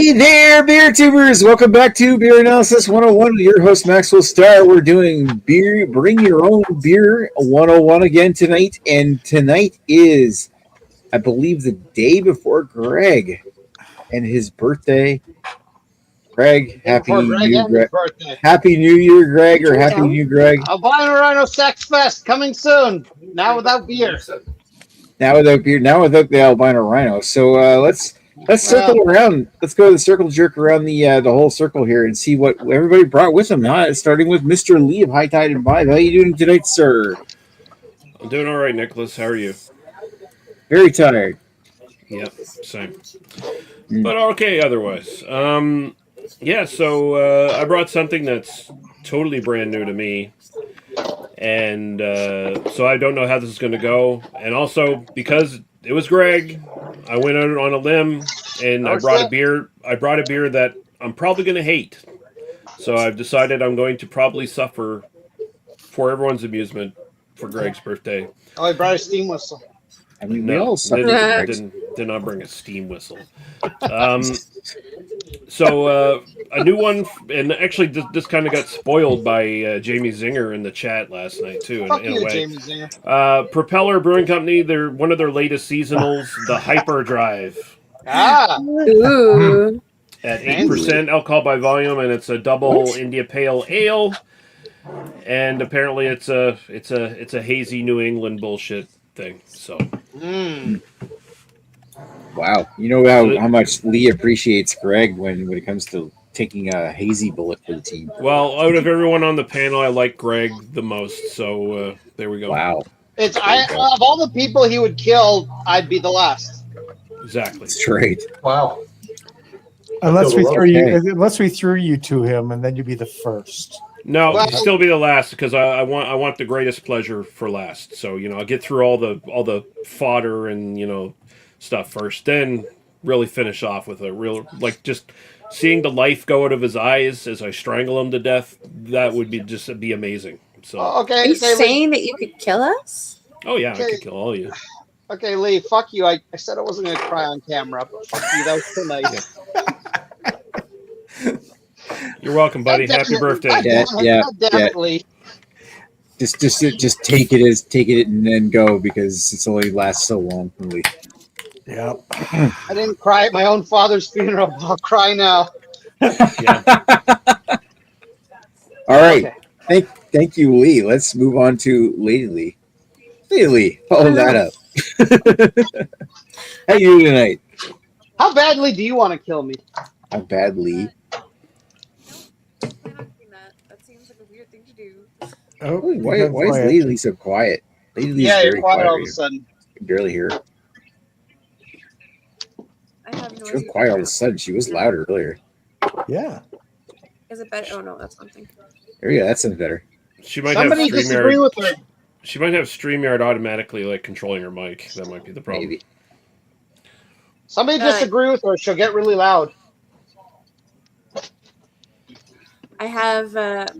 Hey there, beer tubers! Welcome back to Beer Analysis 101 with your host Maxwell Starr. We're doing beer, bring your own beer 101 again tonight, and tonight is, I believe, the day before Greg and his birthday. Greg, Before Greg and his birthday. Happy New Year, Greg, or Happy New Greg. Albino Rhino Sex Fest coming soon. Now without beer. Now without beer, now without the albino rhino. So let's circle around. Let's go to the circle jerk around the whole circle here and see what everybody brought with them. Starting with Mr. Lee of High Tide and Vibe. How are you doing tonight, sir? I'm doing all right, Nicholas. How are you? Very tired. Yep, same. But okay otherwise. Yeah, so I brought something that's totally brand new to me. And so I don't know how this is going to go. And also, because it was Greg, I went out on a limb and I brought a beer. I brought a beer that I'm probably going to hate. So I've decided I'm going to probably suffer for everyone's amusement for Greg's birthday. Oh, I brought a steam whistle. I mean, we all suffer. Did not bring a steam whistle. So a new one, and actually this kind of got spoiled by Jamie Zinger in the chat last night too. Fuck in you, a way. Jamie Zinger. Propeller Brewing Company. They're one of their latest seasonals, the Hyperdrive. Ooh. At 8% alcohol by volume, and it's a double India Pale Ale. And apparently, it's a hazy New England bullshit thing. So. Wow, you know how much Lee appreciates Greg when it comes to taking a hazy bullet for the team. Well, out of everyone on the panel, I like Greg the most. So there we go. Wow. Of all the people he would kill, I'd be the last. Exactly. Straight. Wow. Unless we threw you to him, and then you'd be the first. No, well, still be the last because I want the greatest pleasure for last. So I'll get through all the fodder and stuff first, then really finish off with a real just seeing the life go out of his eyes as I strangle him to death. That would be amazing. So okay, are you saying that you could kill us? Oh yeah, I could kill all of you. Okay, Lee, fuck you. I said I wasn't going to cry on camera, but fuck you. That was so nice. You're welcome, buddy. Happy birthday. Yeah. Definitely. Just take it and then go because it's only lasts so long. Lee. Yep. I didn't cry at my own father's funeral. I'll cry now. Yeah. All right. Okay. Thank you, Lee. Let's move on to Lady Lee. Lady Lee, follow that up. How you doing tonight? How badly do you want to kill me? How badly? That seems like a weird thing to do. Oh, why is Lady Lee so quiet? Lady Lee's you're quiet all of a sudden. I can barely hear her. She was quiet all of a sudden. She was louder earlier. Yeah. Is it better? Oh no, that's one thing. There you go. That sounds better. She might Somebody have disagree with her. She might have StreamYard automatically controlling her mic. That might be the problem. Maybe. Somebody disagree with her. She'll get really loud. I have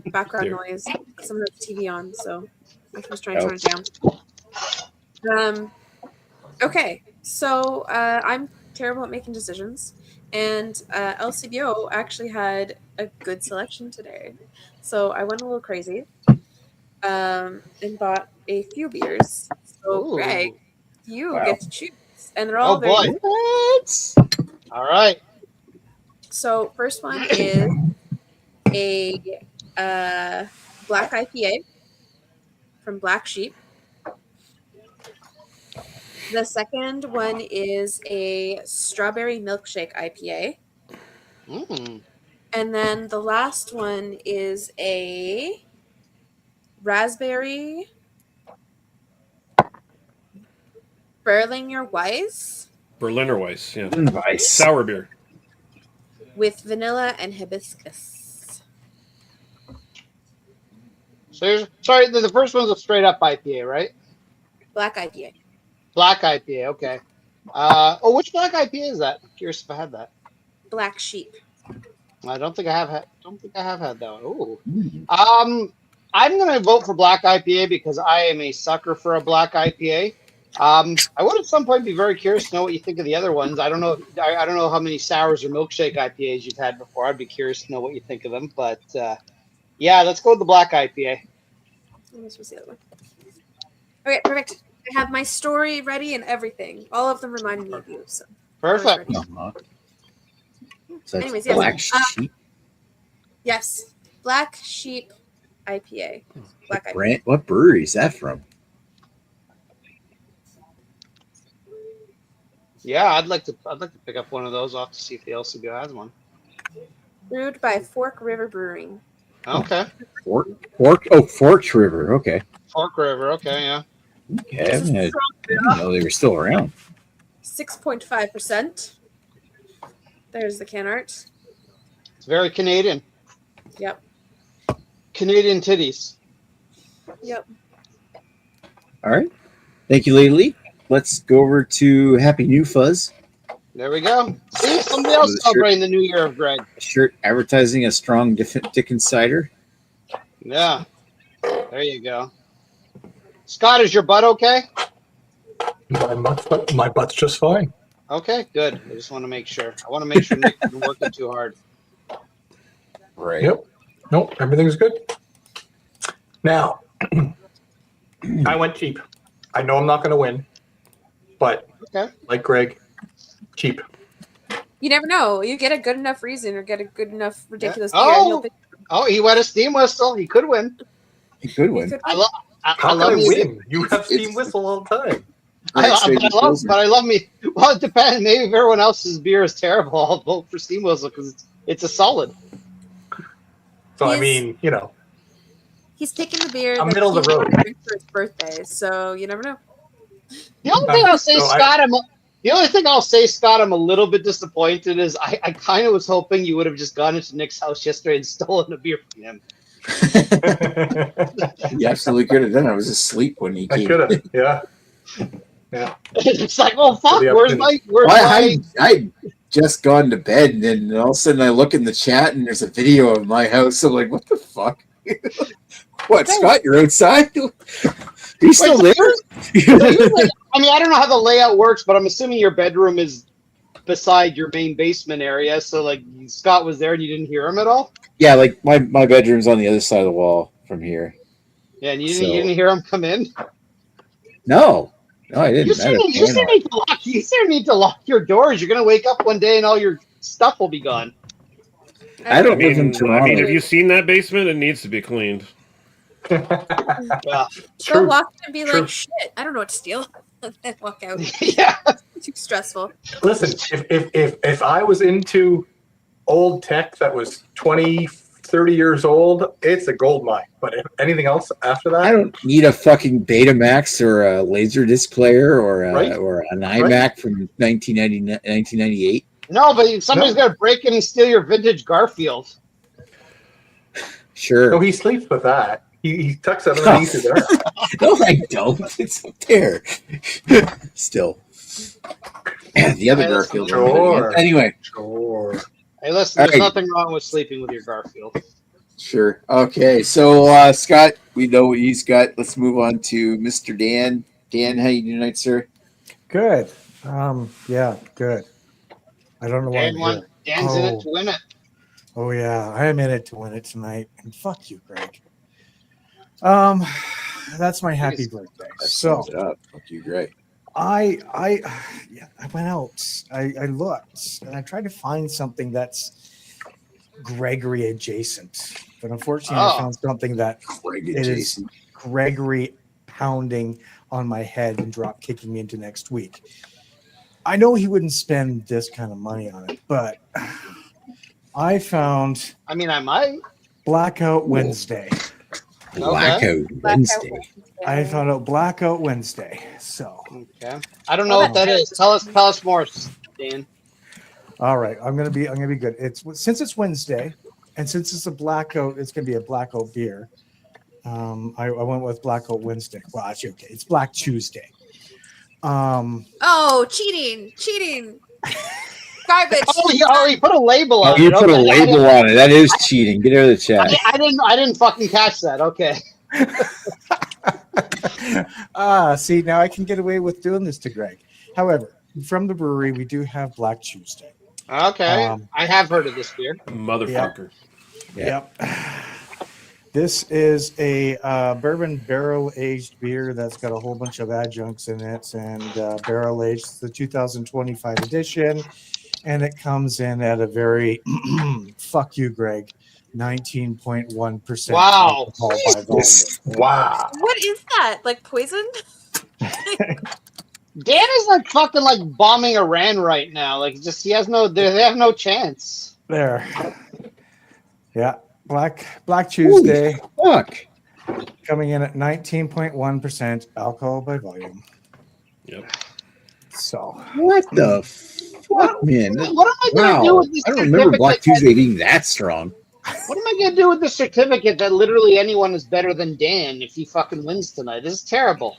background noise. Some of the TV on, so I was trying to turn it down. Okay, so I'm terrible at making decisions, and LCBO actually had a good selection today, so I went a little crazy and bought a few beers. So Greg, you get to choose, and they're all very good. All right. So first one is a black IPA from Black Sheep. The second one is a strawberry milkshake IPA. And then the last one is a raspberry Berliner Weiss. Berliner Weiss, yeah. Weiss. Sour beer. With vanilla and hibiscus. So sorry, the first one's a straight up IPA, right? Black IPA. Black IPA, okay. Which black IPA is that? I'm curious if I had that. Black Sheep. I don't think I have had. That one. Ooh. I'm gonna vote for black IPA because I am a sucker for a black IPA. I would at some point be very curious to know what you think of the other ones. I don't know. I don't know how many sours or milkshake IPAs you've had before. I'd be curious to know what you think of them. But yeah, let's go with the black IPA. This was the other one. Okay, perfect. I have my story ready and everything. All of them remind me of you. So Perfect. Uh-huh. So that's Anyways, yes. Black Sheep. yes, Black Sheep IPA. Black IPA. Brand, what brewery is that from? Yeah, I'd like to pick up one of those. I'll have to see if the LCBO has one. Brewed by Fork River Brewing. Okay. Forks River. Okay. Fork River. Okay, yeah. Okay. I didn't know they were still around. 6.5%. There's the can art. It's very Canadian. Yep. Canadian titties. Yep. All right. Thank you, Lady. Let's go over to Happy New Fuzz. There we go. See, somebody else Sure. celebrating the new year of Greg. Shirt advertising a strong Dickens cider. Yeah. There you go. Scott, is your butt okay? My butt's just fine. Okay, good. I just want to make sure. I want to make sure Nick isn't working too hard. Right. Yep. Nope, everything's good. Now, I went cheap. I know I'm not going to win, but Okay. like Greg, cheap. You never know. You get a good enough reason or get a good enough ridiculous Yeah. beer. and Oh! you'll pick- Oh, he wet a steam whistle. He could win. You could you win. could I win. love. I How love can I me. win? You have It's- steam whistle all the time. But I love me. Well, it depends. Maybe if everyone else's beer is terrible, I'll vote for steam whistle because it's a solid. So, I He's- mean, you know, He's picking the beer I'm that middle of the he road. wanted to drink for his birthday, so you never know. The only thing I'll say, So Scott, the only thing I'll say, Scott, I'm a little bit disappointed is I kind of was hoping you would have just gone into Nick's house yesterday and stolen a beer from him. You absolutely could have done it. I was asleep when he I came. could have. Yeah. It's like, oh fuck, The where's opportunity. I just gone to bed, and then all of a sudden I look in the chat, and there's a video of my house. I'm like, what the fuck? What, Scott? You're outside? Are you still there? I mean, I don't know how the layout works, but I'm assuming your bedroom is beside your main basement area. So, like, Scott was there and you didn't hear him at all? Yeah, like my bedroom's on the other side of the wall from here. Yeah, and you So- didn't hear him come in? No, I didn't. You still need to lock your doors. You're going to wake up one day and all your stuff will be gone. I don't live in Toronto. I mean, have you seen that basement? It needs to be cleaned. Yeah. Go True. walk in and be True. like, shit, I don't know what to steal. And then walk out. Yeah. Too stressful. Listen, if I was into old tech that was 20, 30 years old, it's a gold mine. But if anything else after that, I don't need a fucking Betamax or a Laserdisc player or Right. or an iMac from 1998. No, but somebody's No. going to break in and steal your vintage Garfield. Sure. no, he sleeps with that. He tucks it underneath his arm. No, I don't. It's up there. Still. The other Hey, Garfield. sure. Anyway, Sure. Hey, listen, All there's right. nothing wrong with sleeping with your Garfield. sure. Okay, so Scott, we know what he's got. Let's move on to Mr. Dan. Dan, how you doing tonight, sir? Good. Yeah, good. I don't know why I'm Dan's here. in it to win it. Oh yeah, I am in it to win it tonight. And fuck you, Greg. That's my happy birthday. That So sums it up. Fuck you, great. I went out. I looked and I tried to find something that's Gregory adjacent, but unfortunately, I Oh. found something that Craig it and is Jason. Gregory pounding on my head and drop kicking me into next week. I know he wouldn't spend this kind of money on it, but I found I mean, I might. Blackout Wednesday. Blackout Wednesday. I found out Blackout Wednesday. So, Okay. I don't know what that is. Tell us more, Dan. all right, I'm gonna be good. Since it's Wednesday, and since it's a blackout, it's gonna be a blackout beer. I went with Blackout Wednesday. Well, actually, okay, it's Black Tuesday. Oh, cheating. Garbage. Oh, you put a label on Oh, you it. put a Okay. label on it. That is cheating. Get out of the chat. I didn't fucking catch that. Okay. See, now I can get away with doing this to Greg. However, from the brewery, we do have Black Tuesday. Okay, I have heard of this beer. Motherfucker. Yep. This is a bourbon barrel aged beer that's got a whole bunch of adjuncts in it, and barrel aged. It's the 2025 edition, and it comes in at a very fuck you, Greg, 19.1%. Wow. alcohol by volume. Wow. What is that? Like poison? Dan is like fucking like bombing Iran right now. Like just they have no chance. There. Yeah. Black Tuesday Fuck. coming in at 19.1% alcohol by volume. Yep. So What the fuck, man? What am I gonna do Wow. with this I don't remember Black certificate Tuesday being that strong. What am I gonna do with the certificate that literally anyone is better than Dan if he fucking wins tonight? This is terrible.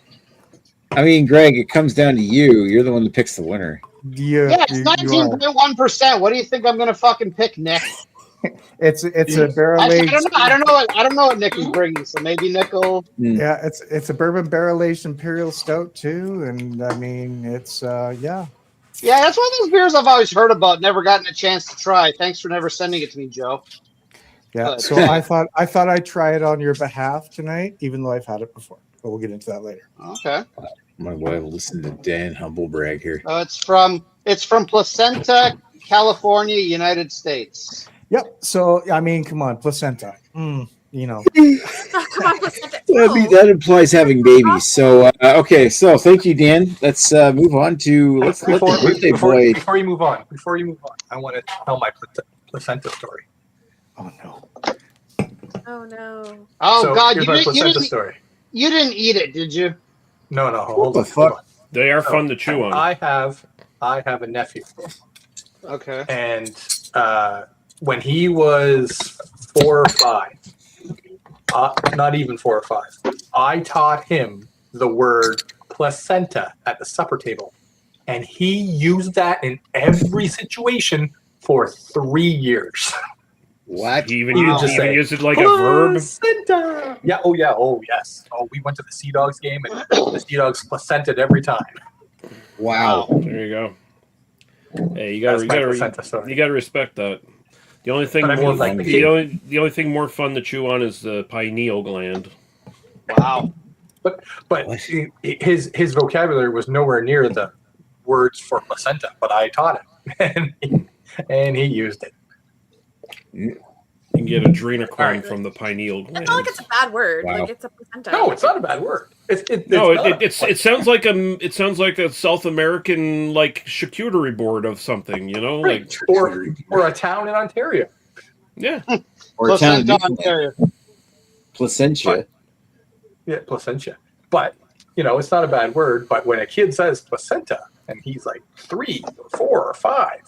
I mean, Greg, it comes down to you. You're the one that picks the winner. Yeah, it's 19.1%. What do you think I'm gonna fucking pick, Nick? It's a barrel I aged. don't know what Nick is bringing. So maybe Nick will. Yeah, it's a bourbon barrel aged imperial stout too, and I mean it's yeah. Yeah, that's one of those beers I've always heard about. Never gotten a chance to try. Thanks for never sending it to me, Joe. Yeah, Good. so I thought I'd try it on your behalf tonight, even though I've had it before. But we'll get into that later. Okay. My wife will listen to Dan Humblebrag here. It's from Placenta, California, United States. Yep. So I mean, come on, placenta. You know. Oh, come on, placenta. That implies having babies. So okay, so thank you, Dan. Let's move on to let's let the birthday boy. Before you move on, I want to tell my placenta story. Oh no. Oh no. Oh So God, here's my placenta story. you didn't eat it, did you? No, hold the on. fuck? Hold on. They are fun to chew on. I have a nephew, Okay. and when he was 4 or 5, not even 4 or 5, I taught him the word placenta at the supper table, and he used that in every situation for 3 years. What? He even You used, just even say, used it like a verb. Placenta. Yeah. Oh yeah. Oh yes. Oh, we went to the Sea Dogs game, and the Sea Dogs placented every time. Wow. There you go. Hey, you That's my gotta placenta story. you gotta respect that. The only thing But I mean, more like, the only thing more fun to chew on is the pineal gland. Wow. But What? his vocabulary was nowhere near the words for placenta. But I taught him, and he used it. You can get adrenochrome Alright. from the pineal It's gland. not like it's a bad word. Wow. Like it's a placenta. No, it's not a bad word. It sounds like a South American like charcuterie board of something, you know, like or a town in Ontario. yeah. Or a town in Placenta, Newfoundland. Ontario. Placentia. Yeah, placenta. But it's not a bad word. But when a kid says placenta, and he's like 3 or 4 or 5,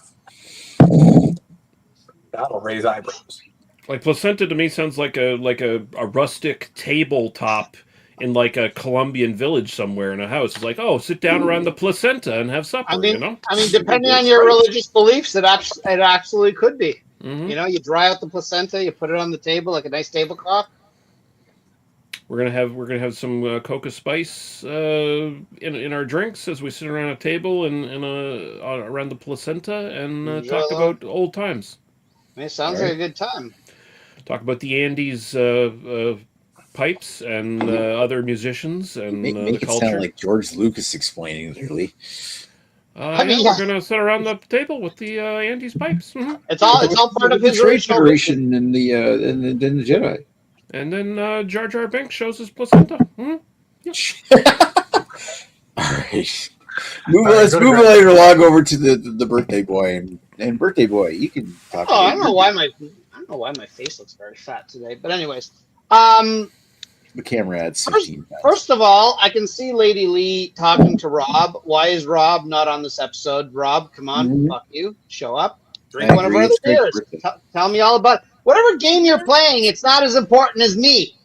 that'll raise eyebrows. Like placenta to me sounds like a rustic tabletop in like a Colombian village somewhere in a house. It's like, oh, sit down around the placenta and have supper. I mean, you know, depending on your religious beliefs, it absolutely could be. Mhm. You know, you dry out the placenta, you put it on the table like a nice tablecloth. We're gonna have some coca spice in our drinks as we sit around a table and around the placenta and talk Enjoy about old times. I mean, it sounds Right. like a good time. Talk about the Andes pipes and other musicians and Make the it culture. sound like George Lucas explaining, literally. I mean, We're gonna sit around the table with the Andes pipes, It's all part of the his Trade original vision. Federation and the Jedi. and then Jar Jar Binks shows his placenta. Mhm. All right. go Let's to move Greg. later along over to the birthday boy and birthday boy. You can talk. Oh, I about don't know why my face looks very fat today. But anyways, the camera adds 15 pounds. first of all, I can see Lady Lee talking to Rob. Why is Rob not on this episode? Rob, come on, Mhm. fuck you, show up, drink I one of agree, our other it's Greg's beers. birthday. Tell me all about whatever game you're playing. It's not as important as me.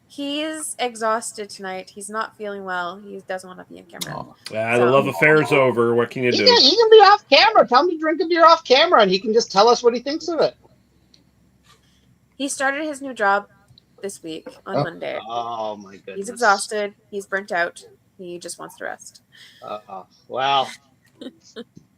He's exhausted tonight. He's not feeling well. He doesn't want to be in camera. Oh, The love affair's over. What can you He do? can be off camera. Tell him to drink a beer off camera, and he can just tell us what he thinks of it. He started his new job this week on Monday. Oh my goodness. He's exhausted. He's burnt out. He just wants to rest. Well,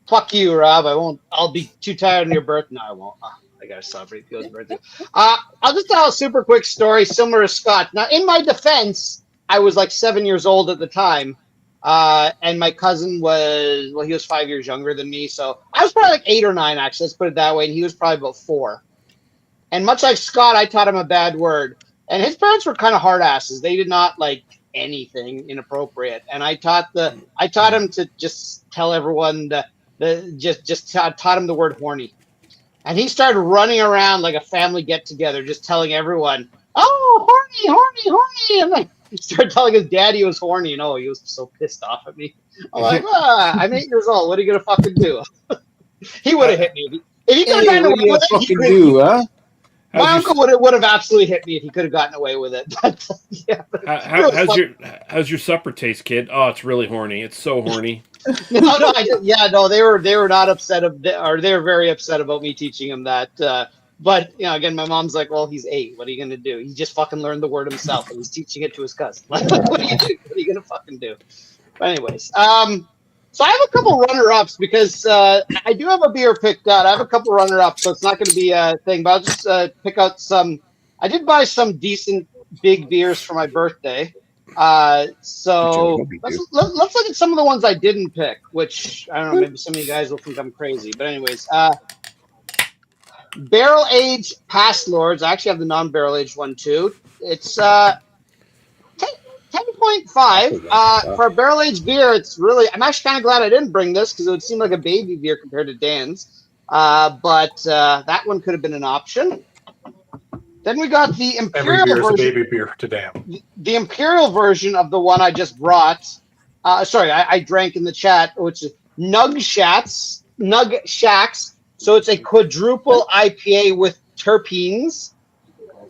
fuck you, Rob. I won't. I'll be too tired on your birthday. No, I won't. I gotta celebrate Theo's birthday. I'll just tell a super quick story similar to Scott. Now, in my defense, I was like 7 years old at the time. And my cousin was, he was 5 years younger than me. So I was probably like 8 or 9, actually. Let's put it that way. And he was probably about 4. And much like Scott, I taught him a bad word. And his parents were kind of hard asses. They did not like anything inappropriate. And I taught him to just tell everyone taught him the word horny. And he started running around like a family get together, just telling everyone, "Oh, horny, horny, horny." And like, he started telling his dad he was horny, and he was so pissed off at me. I'm like, I'm 8 years old. What are you gonna fucking do? He would have hit me if he could have gotten away with it. My uncle would have absolutely hit me if he could have gotten away with it. But, yeah, how's your supper taste, kid? Oh, it's really horny. It's so horny. No, they were not upset or they were very upset about me teaching him that. But again, my mom's like, well, he's 8. What are you gonna do? He just fucking learned the word himself, and he's teaching it to his cousin. What are you gonna fucking do? But anyways, so I have a couple runner-ups because I do have a beer picked out. I have a couple runner-ups, so it's not going to be a thing. But I'll just pick out some. I did buy some decent big beers for my birthday. So let's look at some of the ones I didn't pick, which I don't know. Maybe some of you guys will think I'm crazy. But anyways, barrel-aged Past Lords. I actually have the non-barrel-aged one too. It's 10.5 for a barrel-aged beer. It's really. I'm actually kind of glad I didn't bring this because it would seem like a baby beer compared to Dan's. But that one could have been an option. Then we got the Imperial Every beer is a version. baby beer to Dan. The Imperial version of the one I just brought. I drank in the chat, which is Nug Shacks. So it's a quadruple IPA with terpenes.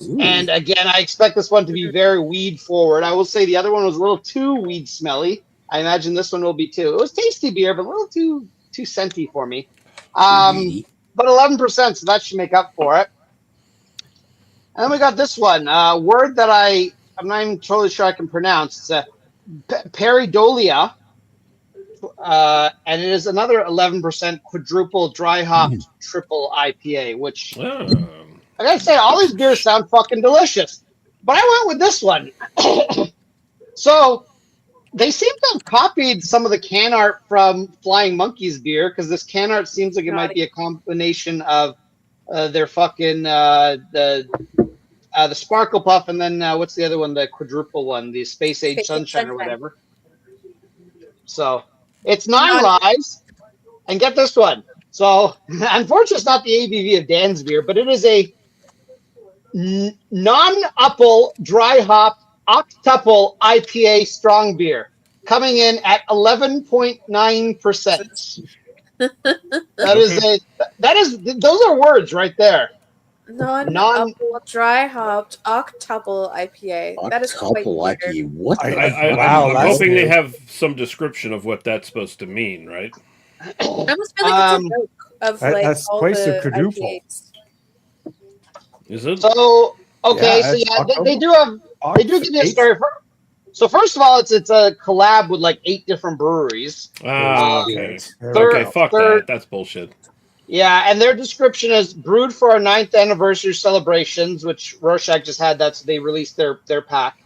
Ooh. And again, I expect this one to be very weed forward. I will say the other one was a little too weed smelly. I imagine this one will be too. It was tasty beer, but a little too scenty for me. But 11%, so that should make up for it. And then we got this one, word that I'm not even totally sure I can pronounce. It's Peridolia, and it is another 11% quadruple dry hopped triple IPA, which I gotta say, all these beers sound fucking delicious. But I went with this one. So they seem to have copied some of the can art from Flying Monkeys beer, because this can art seems like it might be a combination of their fucking the Sparkle Puff, and then what's the other one, the quadruple one, the Space Age Sunshine or whatever. So it's 9 lives, and get this one. So unfortunately, it's not the ABV of Dan's beer, but it is a non-upple dry hop octuple IPA strong beer, coming in at 11.9%. Those are words right there. Non-upple dry hopped octuple IPA. That is quite weird. IPA. What? I'm hoping they have some description of what that's supposed to mean, right? I almost feel like it's a joke of like that's all twice the the quadruple. IPAs. Is it? So they do give me a story. So first of all, it's a collab with like 8 different breweries. Okay. Fuck that. That's bullshit. Yeah, and their description is brewed for our 9th anniversary celebrations, which Rorschach just had. They released their pack,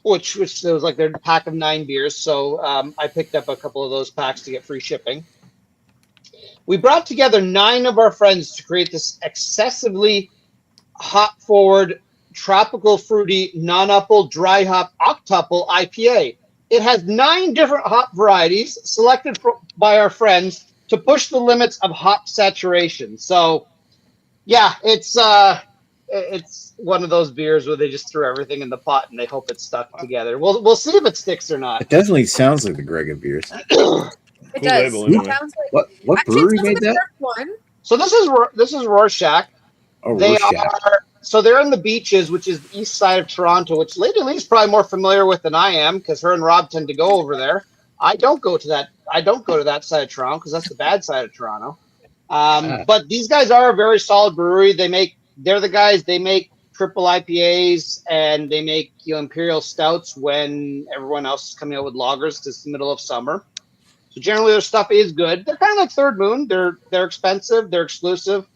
which was like their pack of 9 beers. So I picked up a couple of those packs to get free shipping. We brought together 9 of our friends to create this excessively hop-forward, tropical, fruity, non-upple, dry hop, octuple IPA. It has 9 different hop varieties selected by our friends to push the limits of hop saturation. So, yeah, it's one of those beers where they just threw everything in the pot and they hope it's stuck together. We'll see if it sticks or not. It definitely sounds like the Grega beers. It Cool does. label, It anyway. sounds like What brewery made that? one. So this is Rorschach. Oh, They Rorschach. they're in the Beaches, which is the east side of Toronto, which Lady Lee's probably more familiar with than I am, because her and Rob tend to go over there. I don't go to that side of Toronto because that's the bad side of Toronto. But these guys are a very solid brewery. They make triple IPAs, and they make imperial stouts when everyone else is coming out with lagers because it's the middle of summer. So generally, their stuff is good. They're kind of like Third Moon. They're expensive. They're exclusive,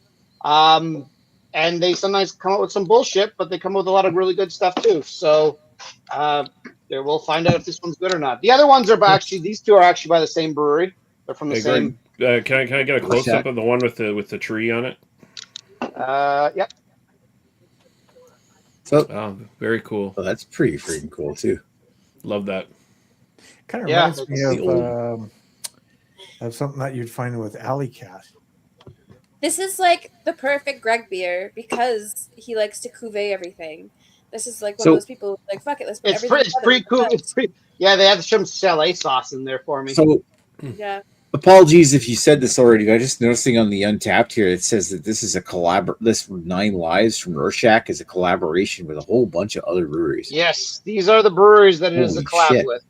and they sometimes come up with some bullshit, but they come up with a lot of really good stuff too. So we'll find out if this one's good or not. The other ones are these two are actually by the same brewery. They're from the same. Greg, can I get a close up of the one with the tree on it? Yep. So, very cool. Oh, that's pretty freaking cool too. Love that. Kind of reminds me of something that you'd find with Alley Cat. This is like the perfect Greg beer because he likes to cuvee everything. This is like one of those people who like, fuck it, let's put everything It's pretty cool. Yeah, they have some chalet sauce in there for me. So, yeah. Apologies if you said this already, but I'm just noticing on the Untapped here, it says that this is this 9 Lives from Rorschach is a collaboration with a whole bunch of other breweries. Yes, these are the breweries that it is a collab shit. with.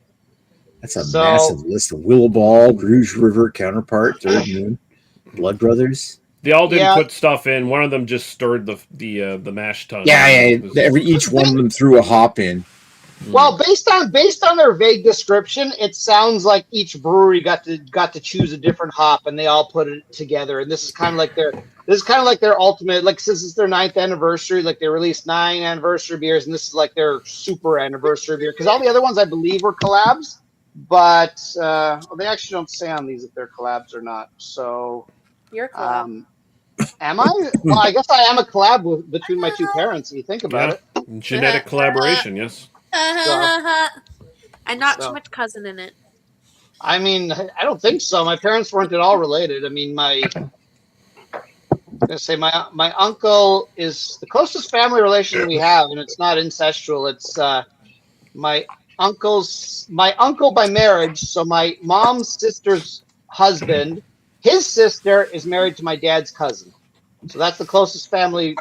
That's a massive list of Willow Ball, Rouge River, Counterpart, Third Moon, Blood Brothers. They all didn't put stuff in. One of them just stirred the mash tun. Yeah. Each one of them threw a hop in. Well, based on their vague description, it sounds like each brewery got to choose a different hop, and they all put it together. And this is kind of like their ultimate. Like since it's their 9th anniversary, like they released 9 anniversary beers, and this is like their super anniversary beer. Because all the other ones, I believe, were collabs, but they actually don't say on these if they're collabs or not. So You're a collab. Am I? Well, I guess I am a collab between my two parents. If you think about it, genetic collaboration, yes. And not too much cousin in it. I mean, I don't think so. My parents weren't at all related. I mean, my uncle is the closest family relation we have, and it's not incestual. It's my uncle by marriage. So my mom's sister's husband, his sister is married to my dad's cousin. So that's the closest family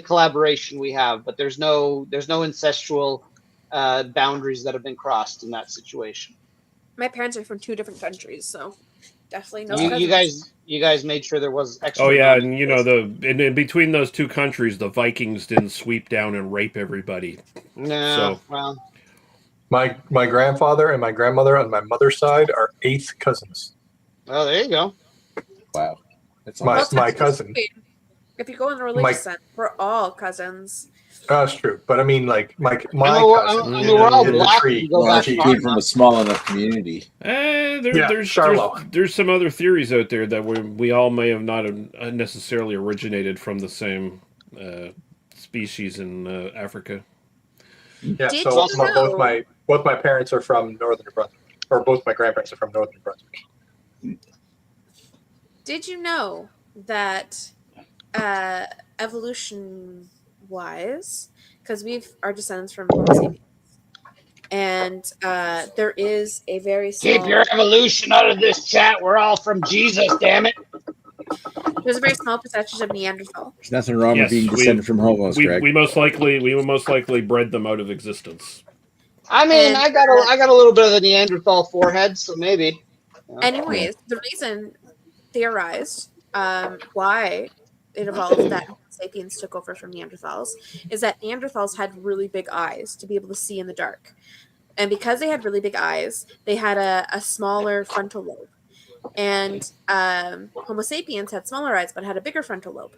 collaboration we have. But there's no incestual boundaries that have been crossed in that situation. My parents are from 2 different countries, so definitely no. You guys made sure there was extra. Oh yeah, and in between those 2 countries, the Vikings didn't sweep down and rape everybody. No, well, my grandfather and my grandmother on my mother's side are 8th cousins. Oh, there you go. Wow, that's my cousin. If you go in the religious sense, we're all cousins. That's true, but I mean, like my cousin. We're all black. Came from a small enough community. There's some other theories out there that we all may have not necessarily originated from the same species in Africa. Yeah, both my parents are from Northern New Brunswick, or both my grandparents are from Northern New Brunswick. Did you know that evolution-wise, because we are descendants from Homo sapiens, and there is a very small... Keep your evolution out of this chat. We're all from Jesus, damn it. There's a very small percentage of Neanderthal. There's nothing wrong with being descended from homos, Greg. We most likely bred them out of existence. I mean, I got a little bit of the Neanderthal forehead, so maybe. Anyways, the reason theorized why it evolved that Homo sapiens took over from Neanderthals is that Neanderthals had really big eyes to be able to see in the dark. And because they had really big eyes, they had a smaller frontal lobe. And Homo sapiens had smaller eyes but had a bigger frontal lobe.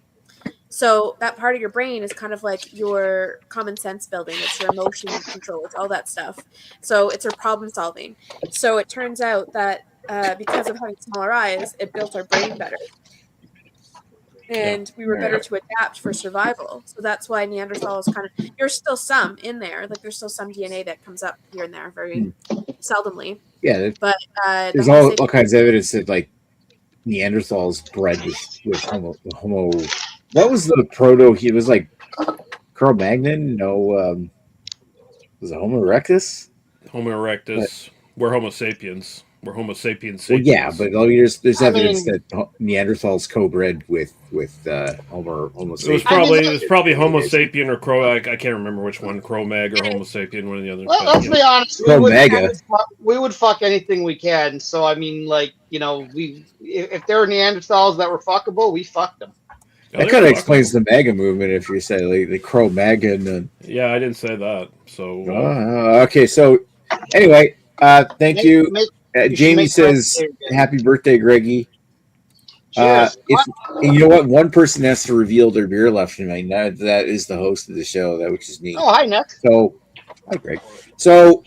So that part of your brain is kind of like your common sense building. It's your emotion control. It's all that stuff. So it's your problem solving. So it turns out that because of having smaller eyes, it built our brain better. And we were better to adapt for survival. So that's why Neanderthal is kind of... There's still some in there. Like, there's still some DNA that comes up here and there very seldomly. Yeah. But there's all kinds of evidence that, like, Neanderthals bred with Homo... What was the proto... He was, like, Cro-Magnon? No, was it Homo erectus? Homo erectus. We're Homo sapiens. We're Homo sapiens. Well, yeah, but there's evidence that Neanderthals co-bred with Homo sapiens. It was probably Homo sapien or Crow. I can't remember which one, Cro-Mag or Homo sapien, one or the other. Well, let's be honest. We would fuck anything we can. So I mean, like, if there were Neanderthals that were fuckable, we fucked them. Yeah, That they're kind of fucking- explains the MAGA movement if you say like the Crow MAGA and then. Yeah, I didn't say that. So Okay, so anyway, thank you. should Jamie make says, Greg here. "Happy birthday, Greggy." Cheers. And you know what? One person has to reveal their beer left tonight. That is the host of the show, which is me. Oh, hi, Nick. So, hi, Greg. So,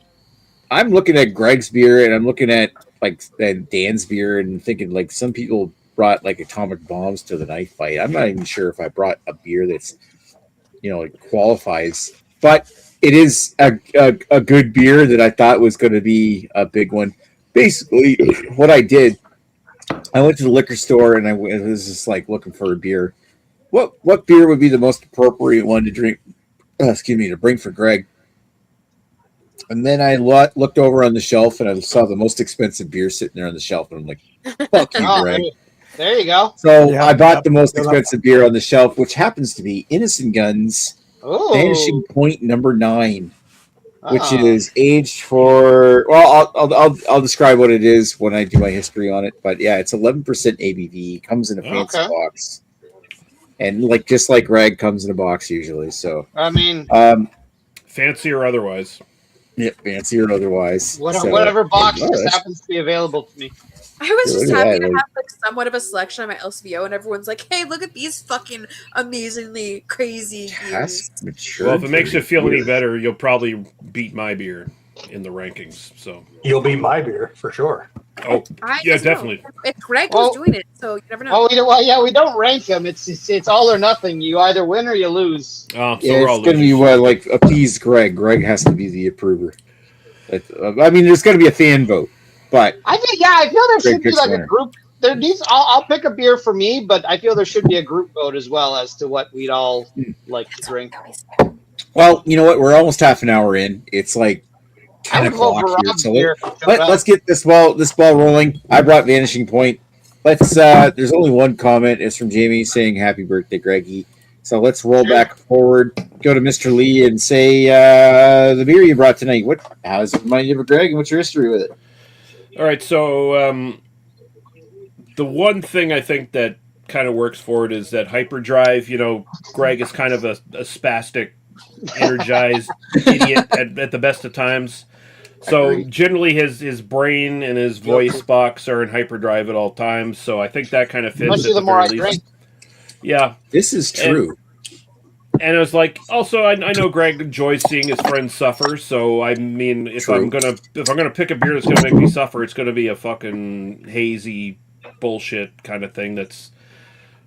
I'm looking at Greg's beer, and I'm looking at like Dan's beer, and thinking like some people brought like atomic bombs to the knife fight. I'm not even sure if I brought a beer that's qualifies, but it is a good beer that I thought was going to be a big one. Basically, what I did, I went to the liquor store and I was just like looking for a beer. What beer would be the most appropriate one to drink? To bring for Greg. And then I looked over on the shelf and I saw the most expensive beer sitting there on the shelf, and I'm like, "Fuck you, Oh, Greg." there you go. So Yeah, I bought the most yeah. expensive beer on the shelf, which happens to be Innocent Guns Oh, Vanishing Point number 9. Which Ah. is aged for, well, I'll describe what it is when I do my history on it. But yeah, it's 11% ABV. Comes in a fancy Okay. box, and just like Greg, comes in a box usually. So, I mean, fancy or otherwise. yeah, fancy or otherwise. So, whatever box oh, just that's- happens to be available to me. I was Look just at happy that, to like- have like somewhat of a selection on my LCBO, and everyone's like, "Hey, look at these fucking amazingly crazy beers." Cask mature. Well, if it makes you feel any beer. better, you'll probably beat my beer in the rankings. So, You'll beat my beer for sure. oh I yeah, just know. definitely. If Greg Well- was doing it, so you never know. Well, we don't rank them. It's all or nothing. You either win or you lose. So Yeah, we're all it's going to be losers. like appease Greg. Greg has to be the approver. I mean, there's going to be a fan vote, but I feel there Greg should be picks like winner. a group. There needs. I'll pick a beer for me, but I feel there should be a group vote as well as to what we'd all like to drink. well, you know what? We're almost half an hour in. It's like I 10 would vote o'clock for here, Rob's so beer. let's get this ball rolling. I brought Vanishing Point. Let's. There's only one comment. It's from Jamie saying "Happy birthday, Greggy." So let's roll back forward. Go to Mr. Lee and say the beer you brought tonight. How does it remind you of Greg, and what's your history with it? All right, so the one thing I think that kind of works for it is that hyperdrive. Greg is kind of a spastic, energized idiot at the best of times. So Agreed. generally, his brain and his voice box are in hyperdrive at all times. So I think that kind of fits. Especially at the more I very least. drink. Yeah, This is true. and it was like, also, I know Greg enjoys seeing his friends suffer. So I mean, if True. I'm gonna pick a beer that's gonna make me suffer, it's gonna be a fucking hazy bullshit kind of thing. That's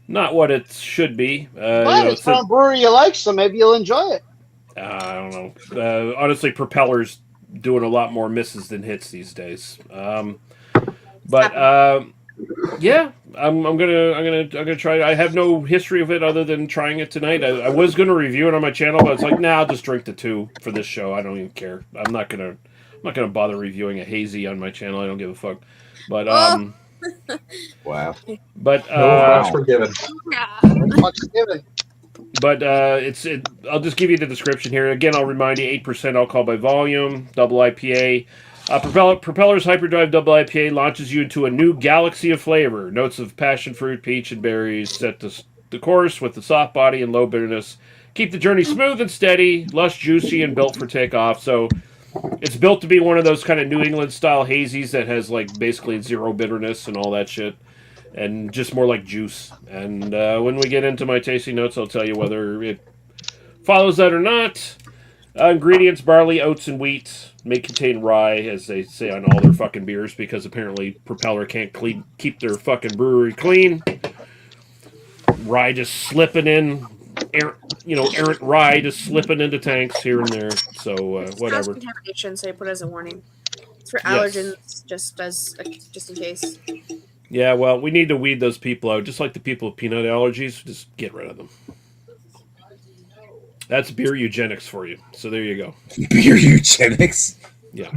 not what it should be. But it's from a brewery you like, so maybe you'll enjoy it. I don't know. Honestly, Propeller's doing a lot more misses than hits these days. Yeah, I'm gonna try. I have no history of it other than trying it tonight. I was gonna review it on my channel, but it's like, nah, I'll just drink the 2 for this show. I don't even care. I'm not gonna bother reviewing a hazy on my channel. I don't give a fuck. But Wow. but No offense forgiven. Fuck's given. But I'll just give you the description here. Again, I'll remind you, 8% alcohol by volume, double IPA. Propeller's Hyperdrive Double IPA launches you into a new galaxy of flavor. Notes of passion fruit, peach, and berries set the course with the soft body and low bitterness. Keep the journey smooth and steady, lush, juicy, and built for takeoff. So it's built to be one of those kind of New England style hazies that has like basically zero bitterness and all that shit. And just more like juice. And when we get into my tasting notes, I'll tell you whether it follows that or not. Ingredients: barley, oats, and wheat. May contain rye, as they say on all their fucking beers, because apparently Propeller can't keep their fucking brewery clean. Rye just slipping in, errant rye just slipping into tanks here and there. So whatever. Contamination, so I put it as a warning. It's for Yes. allergens, just in case. Yeah, well, we need to weed those people out, just like the people with peanut allergies. Just get rid of them. That's beer eugenics for you. So there you go. Beer eugenics. Yeah.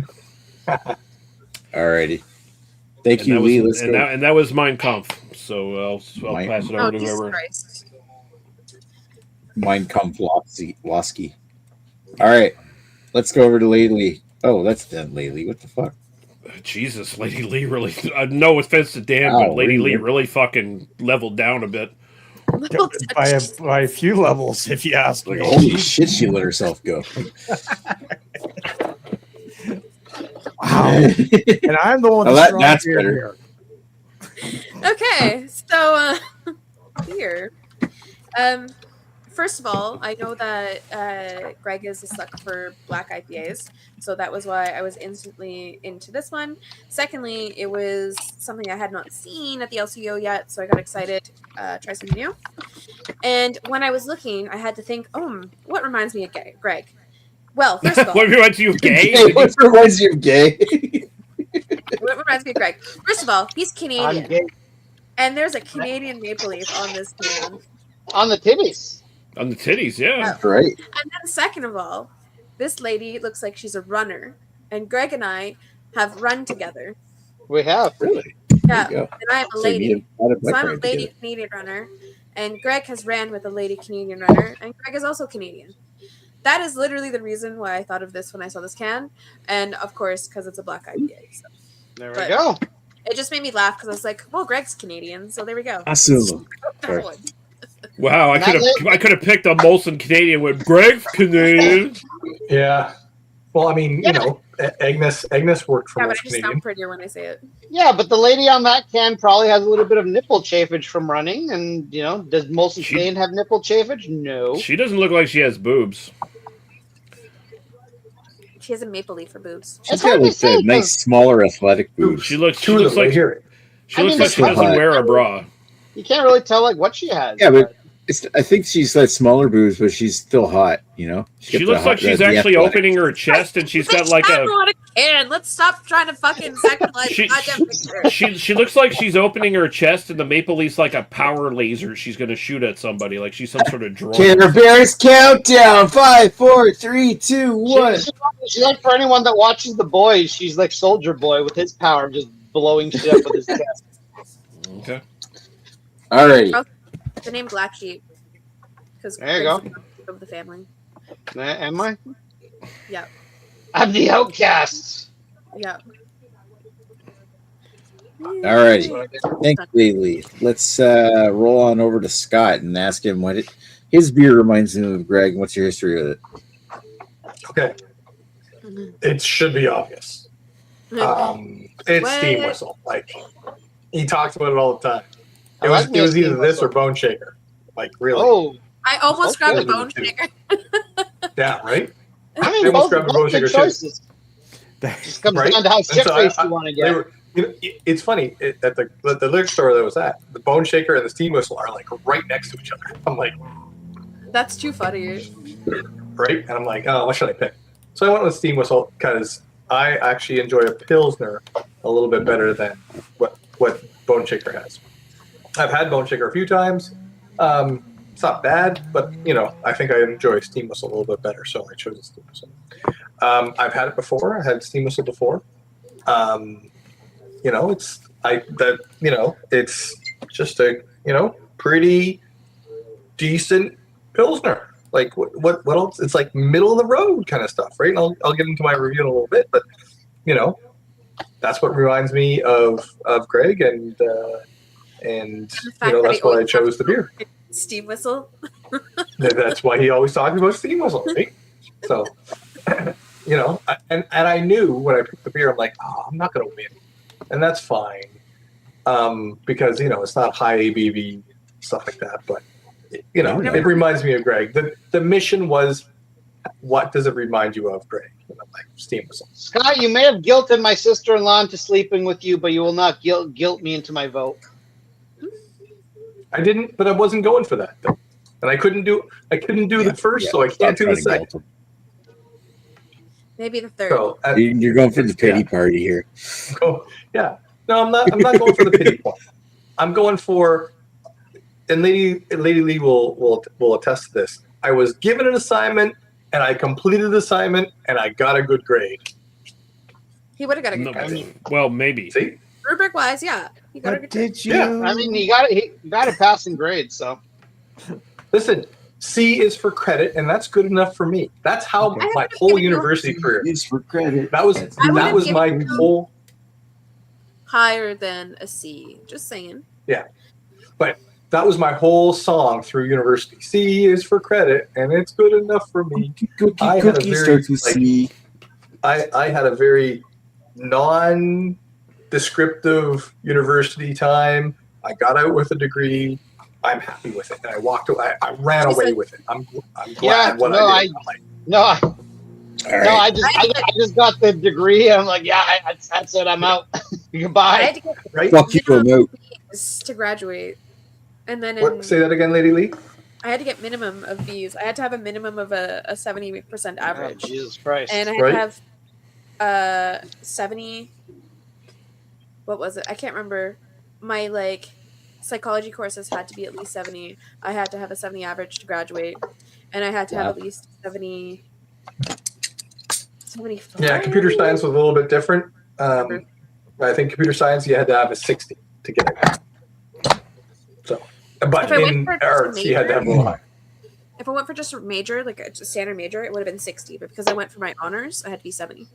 Alrighty. Thank And you, that Lee. was, Let's go. and that was Mein Kampf. So I'll Mein- pass it Oh, over to Jesus whoever. Christ. Mein Kampf Lasky. All right. Let's go over to Lady Lee. Oh, that's Dan Lee. What the fuck? Jesus, Lady Lee really. No offense to Dan, Wow, but Lady really? Lee really fucking leveled down a bit. Little touches. by a few levels, if you ask Like, me. holy shit, she let herself go. Wow. And I'm the one Now that's that's better. here. Okay, so here. First of all, I know that Greg is a sucker for black IPAs, so that was why I was instantly into this one. Secondly, it was something I had not seen at the LCO yet, so I got excited to try something new. And when I was looking, I had to think, what reminds me of Greg? Well, first of all, What reminds you of gay? Hey, what reminds you of gay? what reminds me of Greg? First of all, he's I'm Canadian, gay. and there's a Canadian maple leaf on this can. On the titties. On the titties, yeah. That's right. And then second of all, this lady looks like she's a runner. And Greg and I have run together. We have. Really? Yeah. There you go. And I am a So you lady. have a lot of So I'm a background lady together. Canadian runner. And Greg has ran with a lady Canadian runner. And Greg is also Canadian. That is literally the reason why I thought of this when I saw this can. And of course, because it's a black IPA. So There we But- go. it just made me laugh because I was like, well, Greg's Canadian. So there we go. Awesome. That Sorry. one. Wow, I could have picked a Molson Canadian with Greg's Canadian. Yeah. Well, I mean, Yeah. you know, Agnes worked for Yeah, but most I just Canadian. sound prettier when I say it. Yeah, but the lady on that can probably has a little bit of nipple chafage from running. And, you know, does Molson She- Canadian have nipple chafage? No. She doesn't look like she has boobs. She has a maple leaf for boobs. She's It's got hard to like say, the nice, smaller, athletic boobs. She looks Two of them right like here. she I looks mean, like she that's doesn't hot. wear a bra. You can't really tell, like, what she has. Yeah, but I think she's got smaller boobs, but she's still hot. You know, She got looks the like hot- she's the actually athletic. opening her chest, and she's got like a. not a can. Let's stop trying to fucking sexualize She- the goddamn picture. She looks like she's opening her chest, and the maple leaf's like a power laser. She's gonna shoot at somebody, like she's some sort of drone. Canner Bears countdown: 5, 4, 3, 2, 1. She's like, for anyone that watches The Boys, she's like Soldier Boy with his power just blowing shit up with his chest. Okay. Alrighty. The name Black Sheep. Because There you go. of the family. Am I? Yeah. I'm the outcast. Yeah. Alrighty. Thank you, Lee. Let's roll on over to Scott and ask him what his beer reminds him of. Greg, what's your history with it? Okay. It should be obvious. It's What? Steam Whistle. Like, he talks about it all the time. I It was, like me it a was Steam either this Whistle. or Bone Shaker. Like, really. Oh, I almost Okay. grabbed a bone shaker. Yeah, right? I I mean, almost both, grabbed a both Bone good Shaker, too. choices. Just comes Right? down to how And shit so faced you want to They get. were, you know, it's funny. At the liquor store that I was at, the Bone Shaker and the Steam Whistle are like right next to each other. I'm like, That's too funny. right? And I'm like, oh, what should I pick? So I went with Steam Whistle because I actually enjoy a Pilsner a little bit better than what Bone Shaker has. I've had Bone Shaker a few times. It's not bad, but you know, I think I enjoy Steam Whistle a little bit better, so I chose Steam Whistle. I've had it before. I had Steam Whistle before. You know, it's just a pretty decent Pilsner. Like what else? It's like middle of the road kind of stuff, right? And I'll get into my review in a little bit, but you know, that's what reminds me of Greg, and you know, that's why I chose the beer. Steam Whistle. That's why he always talks about Steam Whistle, right? So, you know, and I knew when I picked the beer, I'm like, oh, I'm not going to win, and that's fine, because you know it's not high ABV stuff like that. But you know, it reminds me of Greg. The mission was, what does it remind you of, Greg? And I'm like, Steam Whistle. Scott, you may have guilted my sister-in-law into sleeping with you, but you will not guilt me into my vote. I didn't, but I wasn't going for that though. And I couldn't do the first, so I can't do the second. Maybe the third. So You're going for the pity party here. Oh, yeah. No, I'm not going for the pity point. I'm going for, and Lady Lee will attest to this. I was given an assignment and I completed the assignment and I got a good grade. He would have got a good No, grade. well, maybe. See? Rubric wise, yeah. He got a But good grade. did you? Yeah, I mean, you got a passing grade, so. Listen, C is for credit, and that's good enough for me. That's how Okay. my whole university career. Use for credit. That was I would've my given you- whole. Higher than a C. Just saying. that was my whole song through university. C is for credit, and it's good enough for me. I had a Cookie very, starts with C. I had a very non-descriptive university time. I got out with a degree. I'm happy with it, and I walked away. I ran away with it. I'm glad what I did. I just got the degree. I'm like, yeah, that's it. I'm out. I Goodbye. had to get Right? Fuck you, no. B's to graduate, and then Say that again, Lady Lee. I had to get minimum of B's. I had to have a minimum of a 70% average, Oh, Jesus Christ. and I had to have 70. What was it? I can't remember. My psychology courses had to be at least 70. I had to have a 70 average to graduate, and I had to have at least 70. 75? Yeah, computer science was a little bit different. I think computer science you had to have a 60 to get it. So, but If I went in for just arts you had to have a little higher. If I went for just a major, like a standard major, it would have been 60. But because I went for my honors, I had to be 70.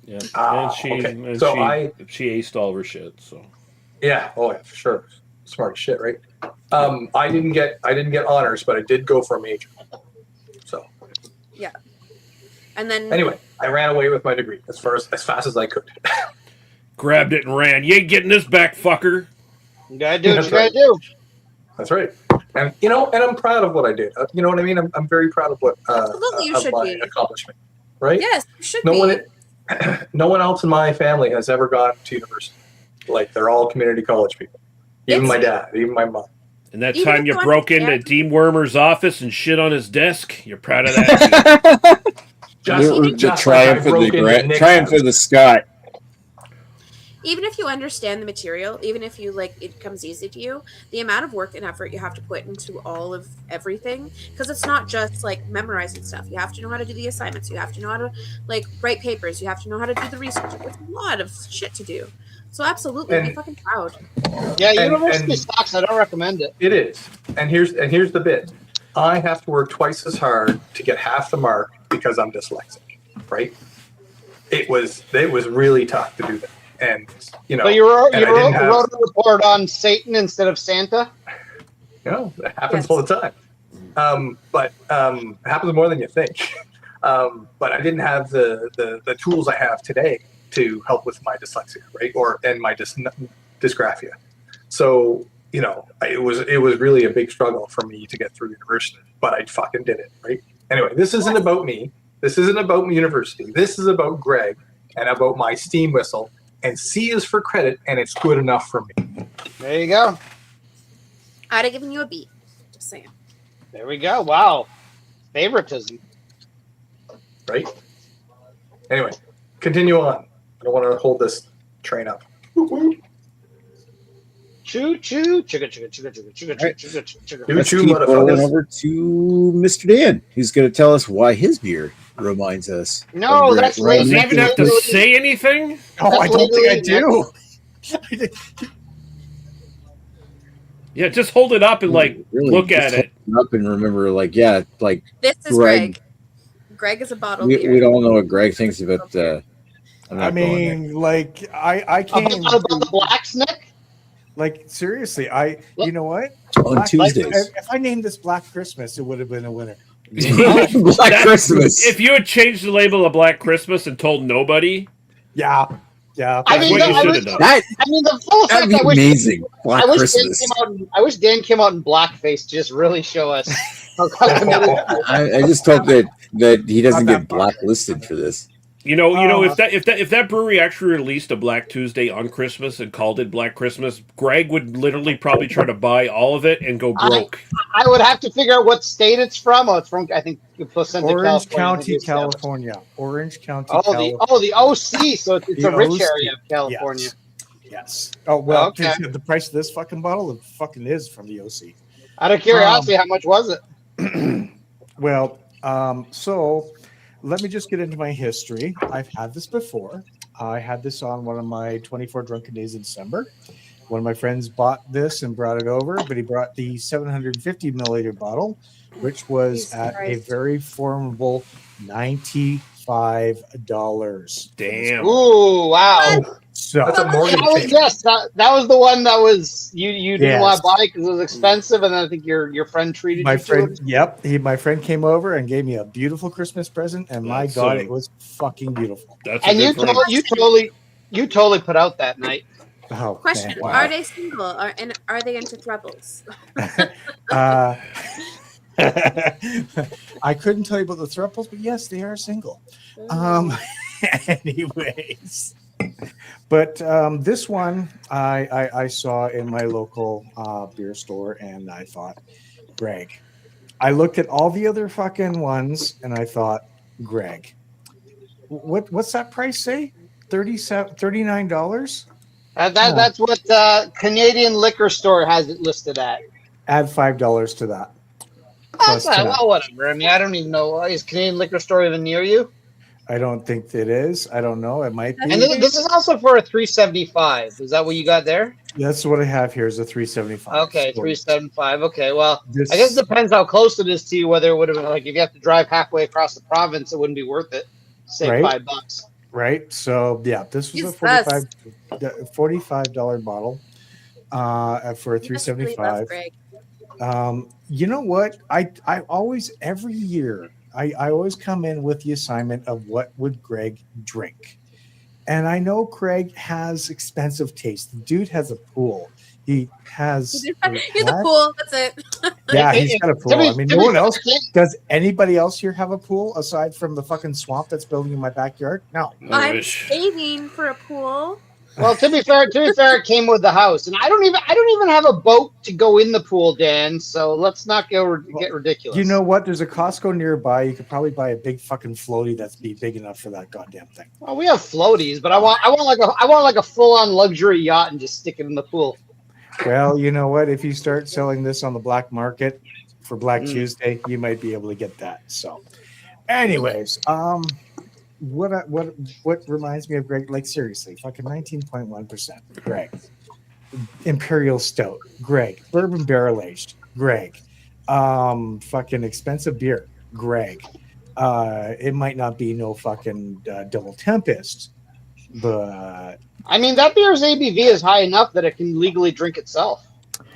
Yeah, Ah, and she okay. and So she aced all of her shit. So Yeah, oh yeah, for sure. Smart as shit, right? I didn't get honors, but I did go for a major. So And then anyway, I ran away with my degree as fast as I could. grabbed it and ran. You ain't getting this back, fucker. You gotta do what That's you gotta right. do. That's right. And and I'm proud of what I did. You know what I mean? I'm very proud of what Absolutely, you of should my be. accomplishment. Right? yes, you should No be. one no one else in my family has ever gone to university. Like they're all community college people. Even It's- my dad, even my mom. And that Even time if you you broke into understand- Dean Wormer's office and shit on his desk, you're proud of that. The Just triumph like I of the broke into Nick's triumph house. of the Scott. Even if you understand the material, even if you it comes easy to you, the amount of work and effort you have to put into all of everything, because it's not just memorizing stuff. You have to know how to do the assignments. You have to know how to write papers. You have to know how to do the research. It's a lot of shit to do. So absolutely, be And- fucking proud. Yeah, And- university and- sucks. I don't recommend it. It is. And here's the bit. I have to work twice as hard to get half the mark because I'm dyslexic. Right? It was really tough to do that. And But you wrote and I didn't have- a report on Satan instead of Santa. that happens Yes. all the time. But it happens more than you think. But I didn't have the tools I have today to help with my dyslexia, right? And my dysgraphia. So, it was really a big struggle for me to get through university, but I fucking did it, right? Anyway, this isn't about me. This isn't about university. This is about Greg and about my steam whistle. And C is for credit, and it's good enough for me. There you go. I'd have given you a B. Just saying. There we go. Wow. Favoritism. Right? Anyway, continue on. I don't want to hold this train up. Choo choo. Chugga chugga chugga chugga chugga chugga chugga chugga. Let's Choo, keep rolling motherfuckers. over to Mr. Dan, who's going to tell us why his beer reminds us. No, of Brett that's Ryan. Does he even have to Literally- say anything? Oh, I don't think I do. Yeah, just hold it up and Really, look just at it. hold up and remember, This is Greg. Greg. Greg is a bottle we beer. don't know what Greg thinks about. I'm I not going there. mean, I can't even About the blacks, Nick? seriously. You know what? on Black- Tuesdays. if I named this Black Christmas, it would have been a winner. Black That- Christmas. If you had changed the label of Black Christmas and told nobody, Yeah. I that's mean, what that- you I should was- have done. that I mean, the full that'd effect. be amazing. Black Christmas. I wish Dan came out in blackface to just really show us how committed. I just hope that he doesn't Not get that far. blacklisted for this. You know, Uh, if that brewery actually released a Black Tuesday on Christmas and called it Black Christmas, Greg would literally probably try to buy all of it and go broke. I would have to figure out what state it's from. Oh, it's from I think Placenta, Orange California. County, California. Orange County, Oh, California. the OC. So it's The a rich OC, area of California. Yes. Oh well, Okay. the price of this fucking bottle, it fucking is from the OC. Out of curiosity, how much was it? Well, so let me just get into my history. I've had this before. I had this on one of my 24 drunken days in December. One of my friends bought this and brought it over, but he brought the 750 milliliter bottle, which was Jesus at Christ. a very formidable $95. Damn. Ooh, wow. So That's a Morgan thing. Yes, that was the one that was you didn't Yes. want to buy because it was expensive, and then I think your friend treated my you friend, to it. yep, my friend came over and gave me a beautiful Christmas present, and my That's, God, it was fucking beautiful. That's a And good friend. you totally put out that night. Oh, Question: man, Are they single, and are they into thruples? Uh, I couldn't tell you about the thruples, but yes, they are single. Anyways, but this one I saw in my local beer store, and I thought, Greg. I looked at all the other fucking ones, and I thought, Greg, what's that price say? $39? That's what Canadian liquor store has it listed at. Add $5 to that. That's Plus not, tax. well, whatever. I mean, I don't even know. Is Canadian liquor store even near you? I don't think it is. I don't know. It might be. And this is also for a 375. Is that what you got there? That's what I have here is a 375. Okay, 375. Okay, well, This- I guess it depends how close it is to you. Whether it would have been like if you have to drive halfway across the province, it wouldn't be worth it. Save Right. $5. Right. So yeah, this was Jesus. a $45 bottle for a You must really love 375. Greg. You know what? I always every year I always come in with the assignment of what would Greg drink. And I know Craig has expensive taste. The dude has a pool. He has He's a pool. That's it. yeah, he's got a pool. I mean, to no be one fair, else. Does anybody else here have a pool aside from the fucking swamp that's building in my backyard? No. I I'm wish. saving for a pool. Well, to be fair, it came with the house, and I don't even have a boat to go in the pool, Dan. So let's not get ridiculous. You know what? There's a Costco nearby. You could probably buy a big fucking floaty that's big enough for that goddamn thing. Well, we have floaties, but I want like a full on luxury yacht and just stick it in the pool. Well, you know what? If you start selling this on the black market for Black Tuesday, you might be able to get that. So, anyways, what reminds me of Greg? Like seriously, fucking 19.1%. Greg, Imperial Stout. Greg, bourbon barrel aged. Greg, fucking expensive beer. Greg, it might not be no fucking Double Tempest, but I mean, that beer's ABV is high enough that it can legally drink itself.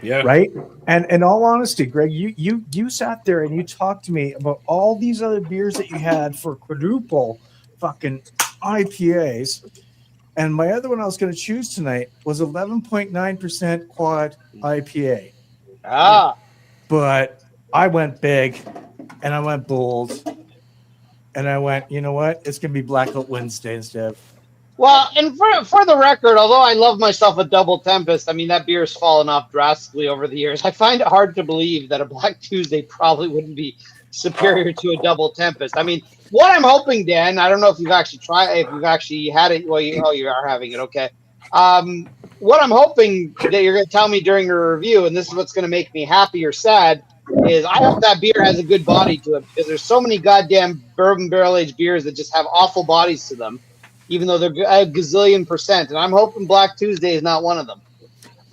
Yeah. right. And in all honesty, Greg, you sat there and you talked to me about all these other beers that you had for quadruple fucking IPAs. And my other one I was going to choose tonight was 11.9% quad IPA. Ah, But I went big and I went bold. And I went, you know what? It's going to be Blackout Wednesday instead. well, and for the record, although I love myself a Double Tempest, I mean that beer's fallen off drastically over the years. I find it hard to believe that a Black Tuesday probably wouldn't be superior to a Double Tempest. I mean, what I'm hoping, Dan, I don't know if you've actually had it. Well, you are having it. Okay. What I'm hoping that you're going to tell me during your review, and this is what's going to make me happy or sad, is I hope that beer has a good body to it, because there's so many goddamn bourbon barrel aged beers that just have awful bodies to them, even though they're a gazillion %. And I'm hoping Black Tuesday is not one of them.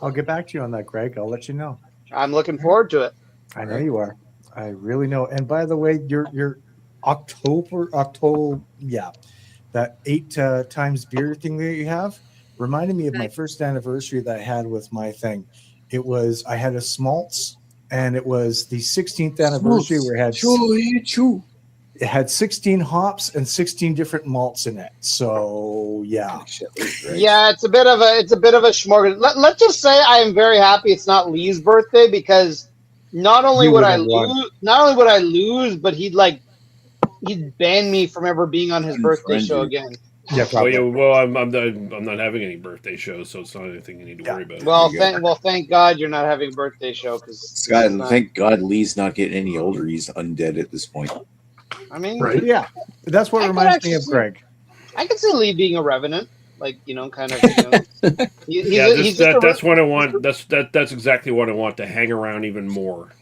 I'll get back to you on that, Greg. I'll let you know. I'm looking forward to it. I know you are. I really know. And by the way, your October, yeah, that 8 times beer thing that you have reminded me of my first anniversary that I had with my thing. It was, I had a Smaltz, and it was the 16th anniversary where it had 16 hops and 16 different malts in it. So yeah. Yeah, it's a bit of a smorgasbord. Let's just say I am very happy it's not Lee's birthday, because not only would I lose, but he'd ban me from ever being on his birthday show again. Yeah, probably. I'm not having any birthday shows, so it's not anything you need to worry about. Well, thank God you're not having a birthday show, because Thank God Lee's not getting any older. He's undead at this point. I mean, Right. Yeah, that's what I reminds could me of actually- Greg. I could see Lee being a revenant, kind of. That's what I want. That's exactly what I want, to hang around even more.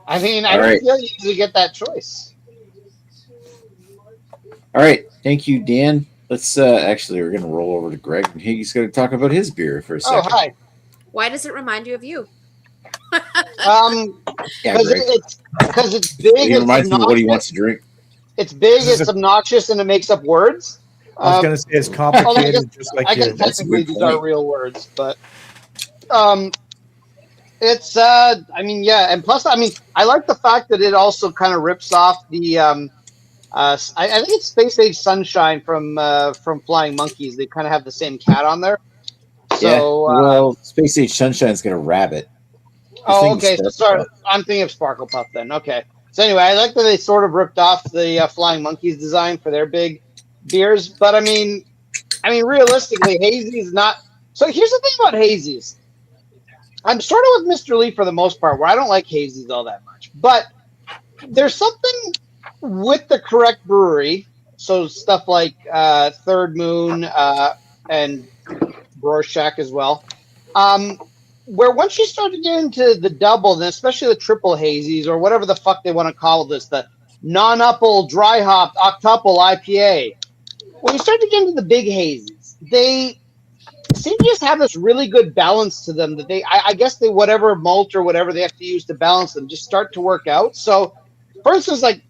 I mean, I All don't right. feel you usually get that choice. All right, thank you, Dan. Let's actually, we're going to roll over to Greg, and he's going to talk about his beer for a Oh, second. hi. Why does it remind you of you? Yeah, Greg. Because it's big. He reminds me of what he wants to drink. It's big. It's obnoxious, and it makes up words. I was going to say it's complicated, just like I guess yours. That's a technically good these are point. real words, but it's I mean, yeah, and plus, I mean, I like the fact that it also kind of rips off the I think it's Space Age Sunshine from Flying Monkeys. They kind of have the same cat on there. Yeah. So Well, Space Age Sunshine's got a rabbit. oh, okay. So sorry, Sparkle Puff. I'm thinking of Sparkle Puff then. Okay. So anyway, I like that they sort of ripped off the Flying Monkeys design for their big beers, but I mean, realistically, Hazy's not. So here's the thing about Hazy's. I'm sort of with Mr. Lee for the most part, where I don't like Hazy's all that much, but there's something with the correct brewery. So stuff like Third Moon and Rorschach as well. Where once you start to get into the double, and especially the triple hazies or whatever the fuck they want to call this, the non-upple, dry hopped, octuple IPA. When you start to get into the big hazies, they seem to just have this really good balance to them that I guess they, whatever malt or whatever they have to use to balance them, just start to work out. So, for instance, like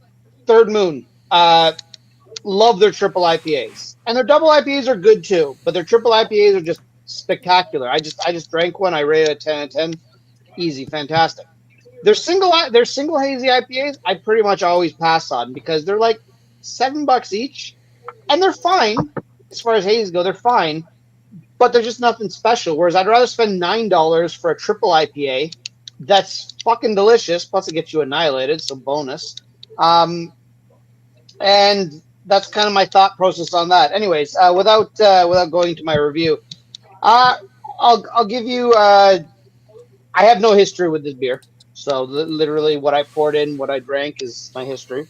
Third Moon, love their triple IPAs, and their double IPAs are good too, but their triple IPAs are just spectacular. I just drank one. I rated it 10 out of 10. Easy, fantastic. Their single hazy IPAs, I pretty much always pass on because they're like $7 each, and they're fine as far as hazies go. They're fine, but they're just nothing special. Whereas I'd rather spend $9 for a triple IPA that's fucking delicious. Plus, it gets you annihilated, so bonus. And that's kind of my thought process on that. Anyways, without going to my review, I'll give you. I have no history with this beer, so literally what I poured in, what I drank is my history.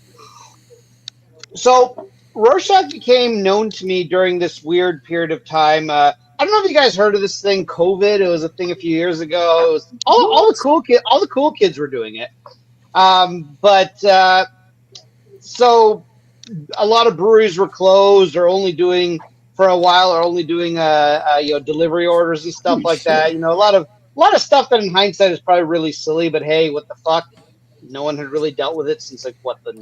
So Rorschach became known to me during this weird period of time. I don't know if you guys heard of this thing, COVID. It was a thing a few years ago. It was all the cool kids were doing it. So a lot of breweries were closed or only doing for a while or only doing delivery orders and stuff like that. You know, a lot of stuff that in hindsight is probably really silly, but hey, what the fuck? No one had really dealt with it since like what, the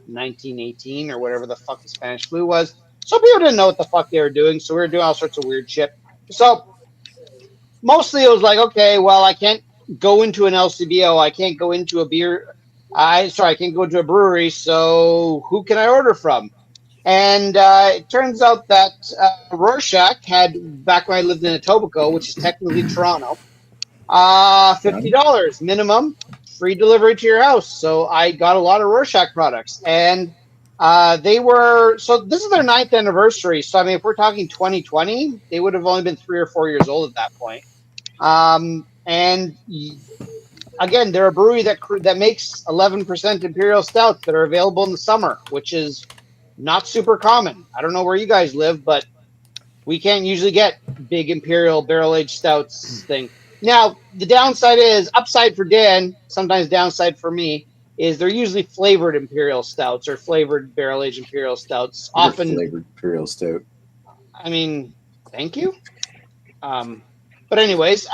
1918 or whatever the fuck the Spanish flu was. So people didn't know what the fuck they were doing, so we were doing all sorts of weird shit. So mostly it was like, okay, well, I can't go into an LCBO, I can't go into a beer. I can't go to a brewery, so who can I order from? And it turns out that Rorschach had, back when I lived in Etobicoke, which is technically Toronto, $50 minimum, free delivery to your house. So I got a lot of Rorschach products. And this is their 9th anniversary. So, I mean, if we're talking 2020, they would have only been 3 or 4 years old at that point. Again, they're a brewery that makes 11% imperial stouts that are available in the summer, which is not super common. I don't know where you guys live, but we can't usually get big imperial barrel-aged stouts thing. Now, the downside is, upside for Dan, sometimes downside for me, is they're usually flavored imperial stouts or flavored barrel-aged imperial stouts. Often flavored imperial stout. I mean, thank you. But anyways,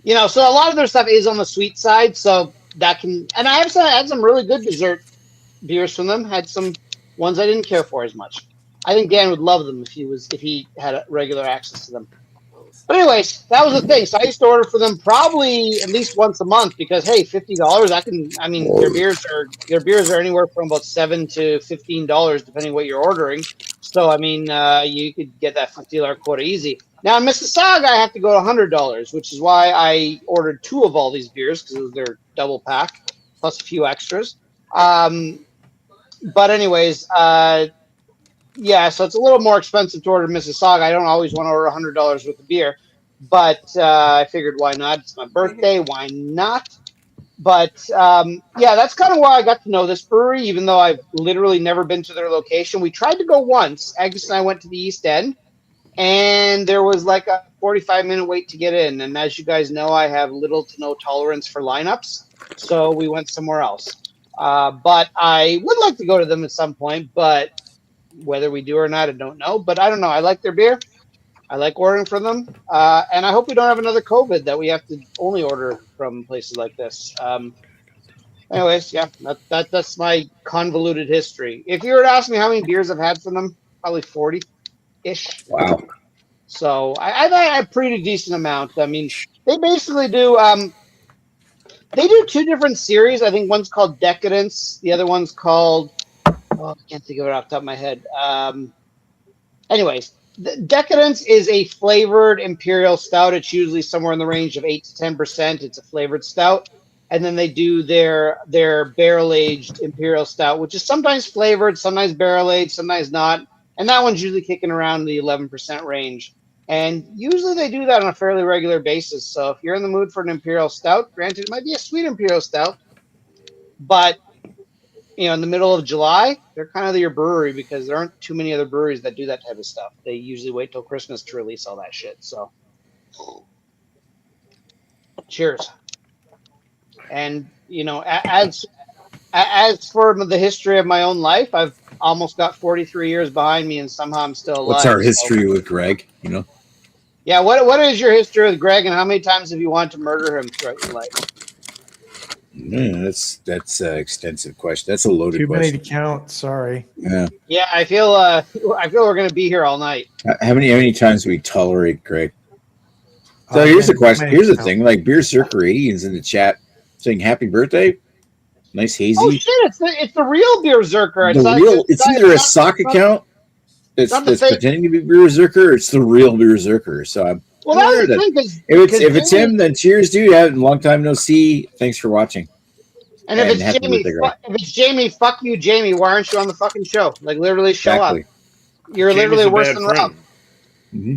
you know, so a lot of their stuff is on the sweet side, so that can. And I have had some really good dessert beers from them. Had some ones I didn't care for as much. I think Dan would love them if he had regular access to them. But anyways, that was the thing. So I used to order for them probably at least once a month because hey, $50. Their beers are anywhere from about $7 to $15 depending what you're ordering. So I mean, you could get that $50 quota easy. Now in Mississauga, I have to go to $100, which is why I ordered 2 of all these beers because it was their double pack plus a few extras. But anyways, yeah, so it's a little more expensive to order Mississauga. I don't always want to order $100 worth of beer, but I figured why not? It's my birthday, why not? But yeah, that's kind of why I got to know this brewery, even though I've literally never been to their location. We tried to go once. Agnes and I went to the East End, and there was like a 45-minute wait to get in. And as you guys know, I have little to no tolerance for lineups, so we went somewhere else. But I would like to go to them at some point, but whether we do or not, I don't know. But I don't know. I like their beer. I like ordering from them. And I hope we don't have another COVID that we have to only order from places like this. Anyways, yeah, that's my convoluted history. If you were to ask me how many beers I've had from them, probably 40-ish. Wow. So I've had a pretty decent amount. I mean, they basically do. They do two different series. I think one's called Decadence. The other one's called. Oh, I can't think of it off the top of my head. Anyways, the Decadence is a flavored imperial stout. It's usually somewhere in the range of 8 to 10%. It's a flavored stout. And then they do their barrel aged imperial stout, which is sometimes flavored, sometimes barrel aged, sometimes not. And that one's usually kicking around the 11% range. And usually they do that on a fairly regular basis. So if you're in the mood for an imperial stout, granted it might be a sweet imperial stout, but in the middle of July, they're kind of your brewery because there aren't too many other breweries that do that type of stuff. They usually wait till Christmas to release all that shit. So cheers. And as for the history of my own life, I've almost got 43 years behind me, and somehow I'm still alive. What's our history with Greg? Yeah. What is your history with Greg, and how many times have you wanted to murder him throughout your life? That's an extensive question. That's a loaded Too many question. to count. Sorry. Yeah. Yeah, I feel we're gonna be here all night. How many times do we tolerate Greg? So here's the question. Here's the thing. Like Beer Circle 80 is in the chat saying happy birthday. Nice hazy. Oh shit! It's the real Beer Zerker. It's either a sock account that's pretending to be Beer Zerker, or it's the real Beer Zerker. So I'm. Well, that's the thing. If it's him, then cheers, dude. Yeah, long time no see. Thanks for watching. And if it's Jamie, fuck you, Jamie. Why aren't you on the fucking show? Like literally, show up. You're literally worse than Rob. Mm-hmm.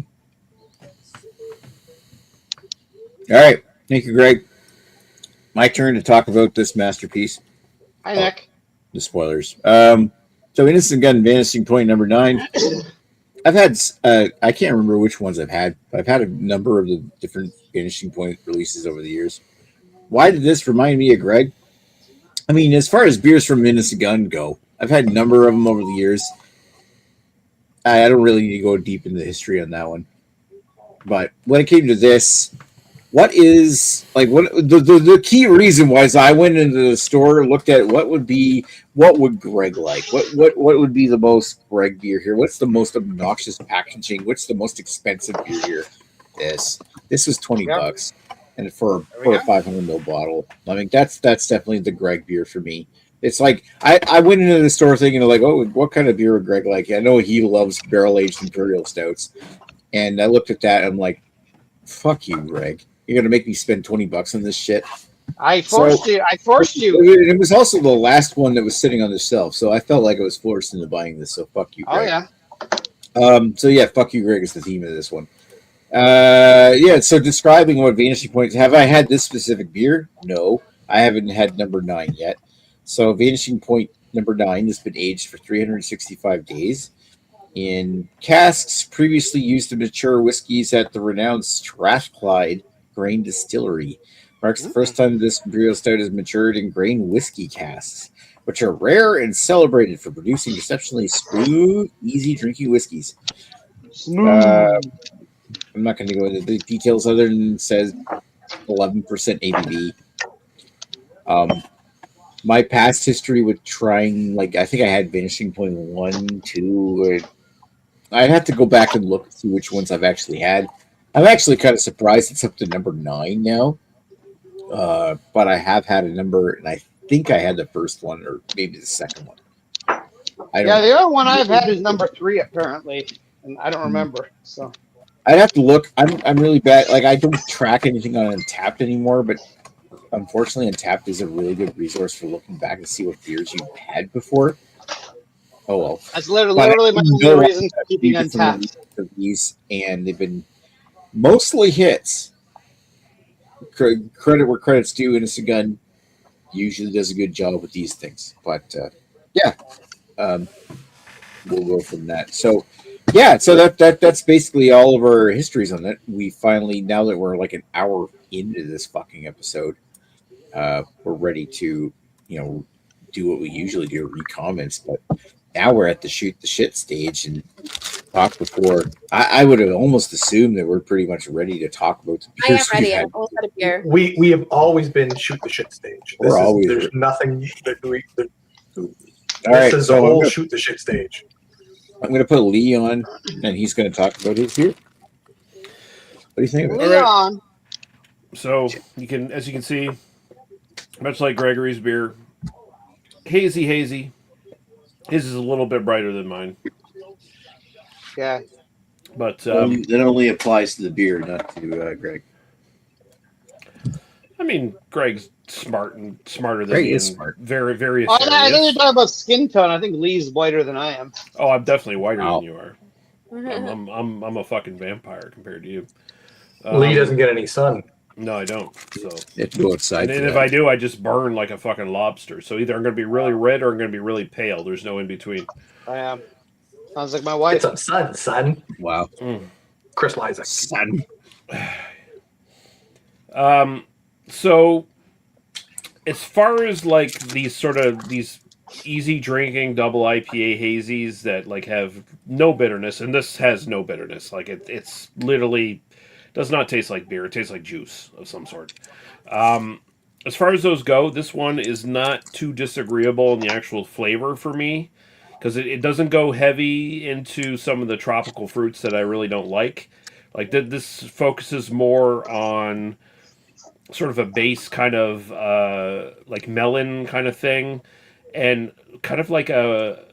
All right, thank you, Greg. My turn to talk about this masterpiece. Hi, Nick. The spoilers. So Innocent Gun Vanishing Point number 9. I've had I can't remember which ones I've had, but I've had a number of the different Vanishing Point releases over the years. Why did this remind me of Greg? I mean, as far as beers from Innocent Gun go, I've had a number of them over the years. I don't really need to go deep into the history on that one. But when it came to this, what the key reason was I went into the store, looked at what would Greg like? What would be the most Greg beer here? What's the most obnoxious packaging? What's the most expensive beer here? This was $20, and for a 500 ml bottle. I mean, that's definitely the Greg beer for me. It's like I went into the store thinking like, oh, what kind of beer would Greg like? I know he loves barrel aged imperial stouts, and I looked at that and I'm like, fuck you, Greg. You're gonna make me spend $20 on this shit. I forced you. It was also the last one that was sitting on the shelf, so I felt like I was forced into buying this. So fuck you, Greg. Oh yeah. So yeah, fuck you, Greg is the theme of this one. So describing what Vanishing Point, have I had this specific beer? No, I haven't had number 9 yet. So Vanishing Point number 9 has been aged for 365 days in casks previously used to mature whiskeys at the renowned Strathclyde Grain Distillery. Marks the first time this imperial stout has matured in grain whiskey casks, which are rare and celebrated for producing exceptionally smooth, easy drinking whiskeys. I'm not going to go into the details other than it says 11% ABV. My past history with trying, I think I had Vanishing Point 1, 2. I'd have to go back and look to see which ones I've actually had. I'm actually kind of surprised it's up to number 9 now. But I have had a number, and I think I had the first one or maybe the second one. The other one I've had is number 3 apparently, and I don't remember. So I'd have to look. I'm really bad. I don't track anything on Untappd anymore, but unfortunately, Untappd is a really good resource for looking back and see what beers you've had before. Oh well, that's literally my only reason for keeping Untappd. These, and they've been mostly hits. Credit where credit's due. Innocent Gun usually does a good job with these things, but we'll go from that. So that's basically all of our histories on it. We finally, now that we're like an hour into this fucking episode, we're ready to do what we usually do, read comments, but now we're at the shoot the shit stage and talk before. I would have almost assumed that we're pretty much ready to talk about the beers. I am ready. I've almost had a beer. We have always been shoot the shit stage. There's nothing that we. All right, this is the whole shoot the shit stage. I'm going to put Lee on, and he's going to talk about his beer. What do you think of it? Leon. So you can, as you can see, much like Gregory's beer, hazy. His is a little bit brighter than mine, Yeah. but That only applies to the beer, not to Greg. I mean, Greg's smarter than Greg me is and smart. very, very Oh, I think you're serious. talking about skin tone. I think Lee's whiter than I am. Oh, I'm definitely whiter Wow. than you are. I'm a fucking vampire compared to you. Lee doesn't get any sun. No, I don't. So, You have to go outside. and then for if that. I do, I just burn like a fucking lobster. So either I'm going to be really red or I'm going to be really pale. There's no in between. I am. Sounds like my Get wife. some sun, son. Wow, Chris Liza. son. So as far as like these easy drinking double IPA hazies that like have no bitterness, and this has no bitterness. Like it's literally does not taste like beer. It tastes like juice of some sort. As far as those go, this one is not too disagreeable in the actual flavor for me because it doesn't go heavy into some of the tropical fruits that I really don't like. Like this focuses more on sort of a base kind of like melon kind of thing, and kind of like a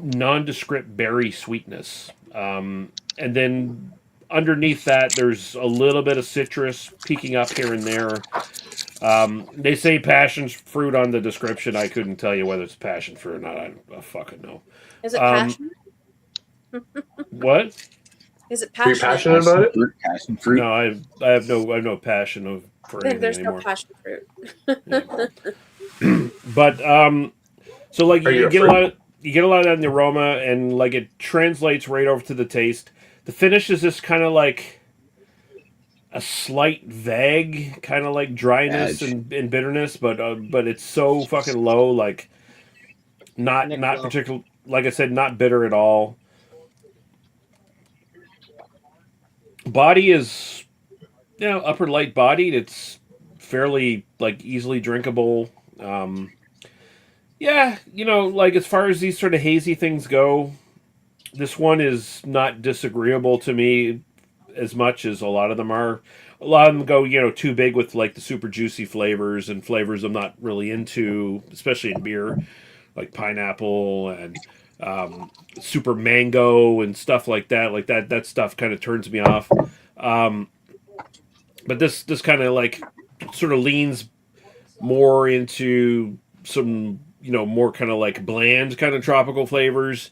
nondescript berry sweetness. And then underneath that, there's a little bit of citrus peeking up here and there. They say passion fruit on the description. I couldn't tell you whether it's passion fruit or not. I fucking know. Is it passion? What? Is it Are you passionate? passionate about it? Passion fruit. No, I have no passion for Then anything there's anymore. no passion fruit. But so like Are you you a get a fruit? lot of that in the aroma, and like it translates right over to the taste. The finish is just kind of like a slight vague kind of like dryness Edge. and bitterness, but it's so fucking low, like not Nick Lowe. particular. Like I said, not bitter at all. Body is, upper light bodied. It's fairly like easily drinkable. Yeah, like as far as these sort of hazy things go, this one is not disagreeable to me as much as a lot of them are. A lot of them go, too big with like the super juicy flavors and flavors I'm not really into, especially in beer, like pineapple and super mango and stuff like that. Like that stuff kind of turns me off. But this kind of like sort of leans more into some more kind of like bland kind of tropical flavors.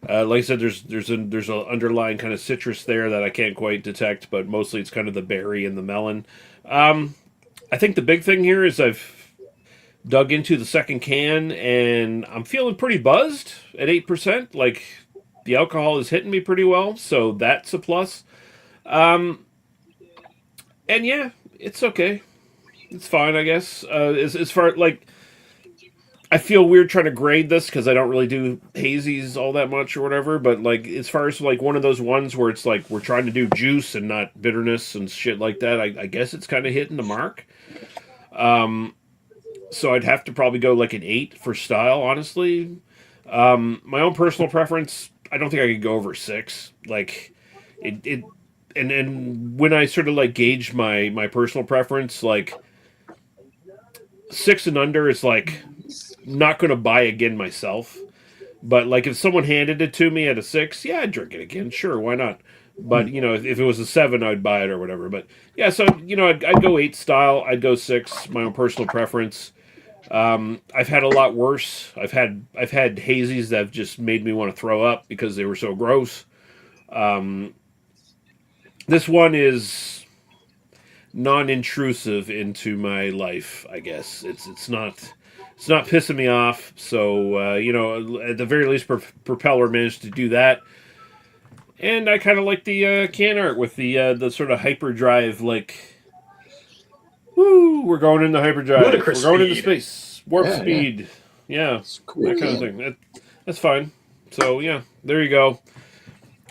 Like I said, there's an underlying kind of citrus there that I can't quite detect, but mostly it's kind of the berry and the melon. I think the big thing here is I've dug into the second can and I'm feeling pretty buzzed at 8%. Like the alcohol is hitting me pretty well, so that's a plus. And yeah, it's okay. It's fine, I guess. As far like, I feel weird trying to grade this because I don't really do hazies all that much or whatever. But like, as far as like one of those ones where it's like we're trying to do juice and not bitterness and shit like that, I guess it's kind of hitting the mark. So I'd have to probably go like an 8 for style, honestly. My own personal preference, I don't think I could go over 6. Like it and when I sort of like gauge my personal preference, like 6 and under is like not going to buy again myself. But like if someone handed it to me at a 6, yeah, I'd drink it again. Sure, why not? But if it was a 7, I'd buy it or whatever. But yeah, so I'd go 8 style. I'd go 6. My own personal preference. I've had a lot worse. I've had hazies that have just made me want to throw up because they were so gross. This one is non-intrusive into my life, I guess. It's not pissing me off. So at the very least, Propeller managed to do that. And I kind of like the can art with the sort of hyperdrive, like, woo, we're going into hyperdrive. Ludicrous We're going into speed. space. Warp Yeah, speed. Yeah, It's cool. that kind of thing. That's fine. So, yeah, there you go.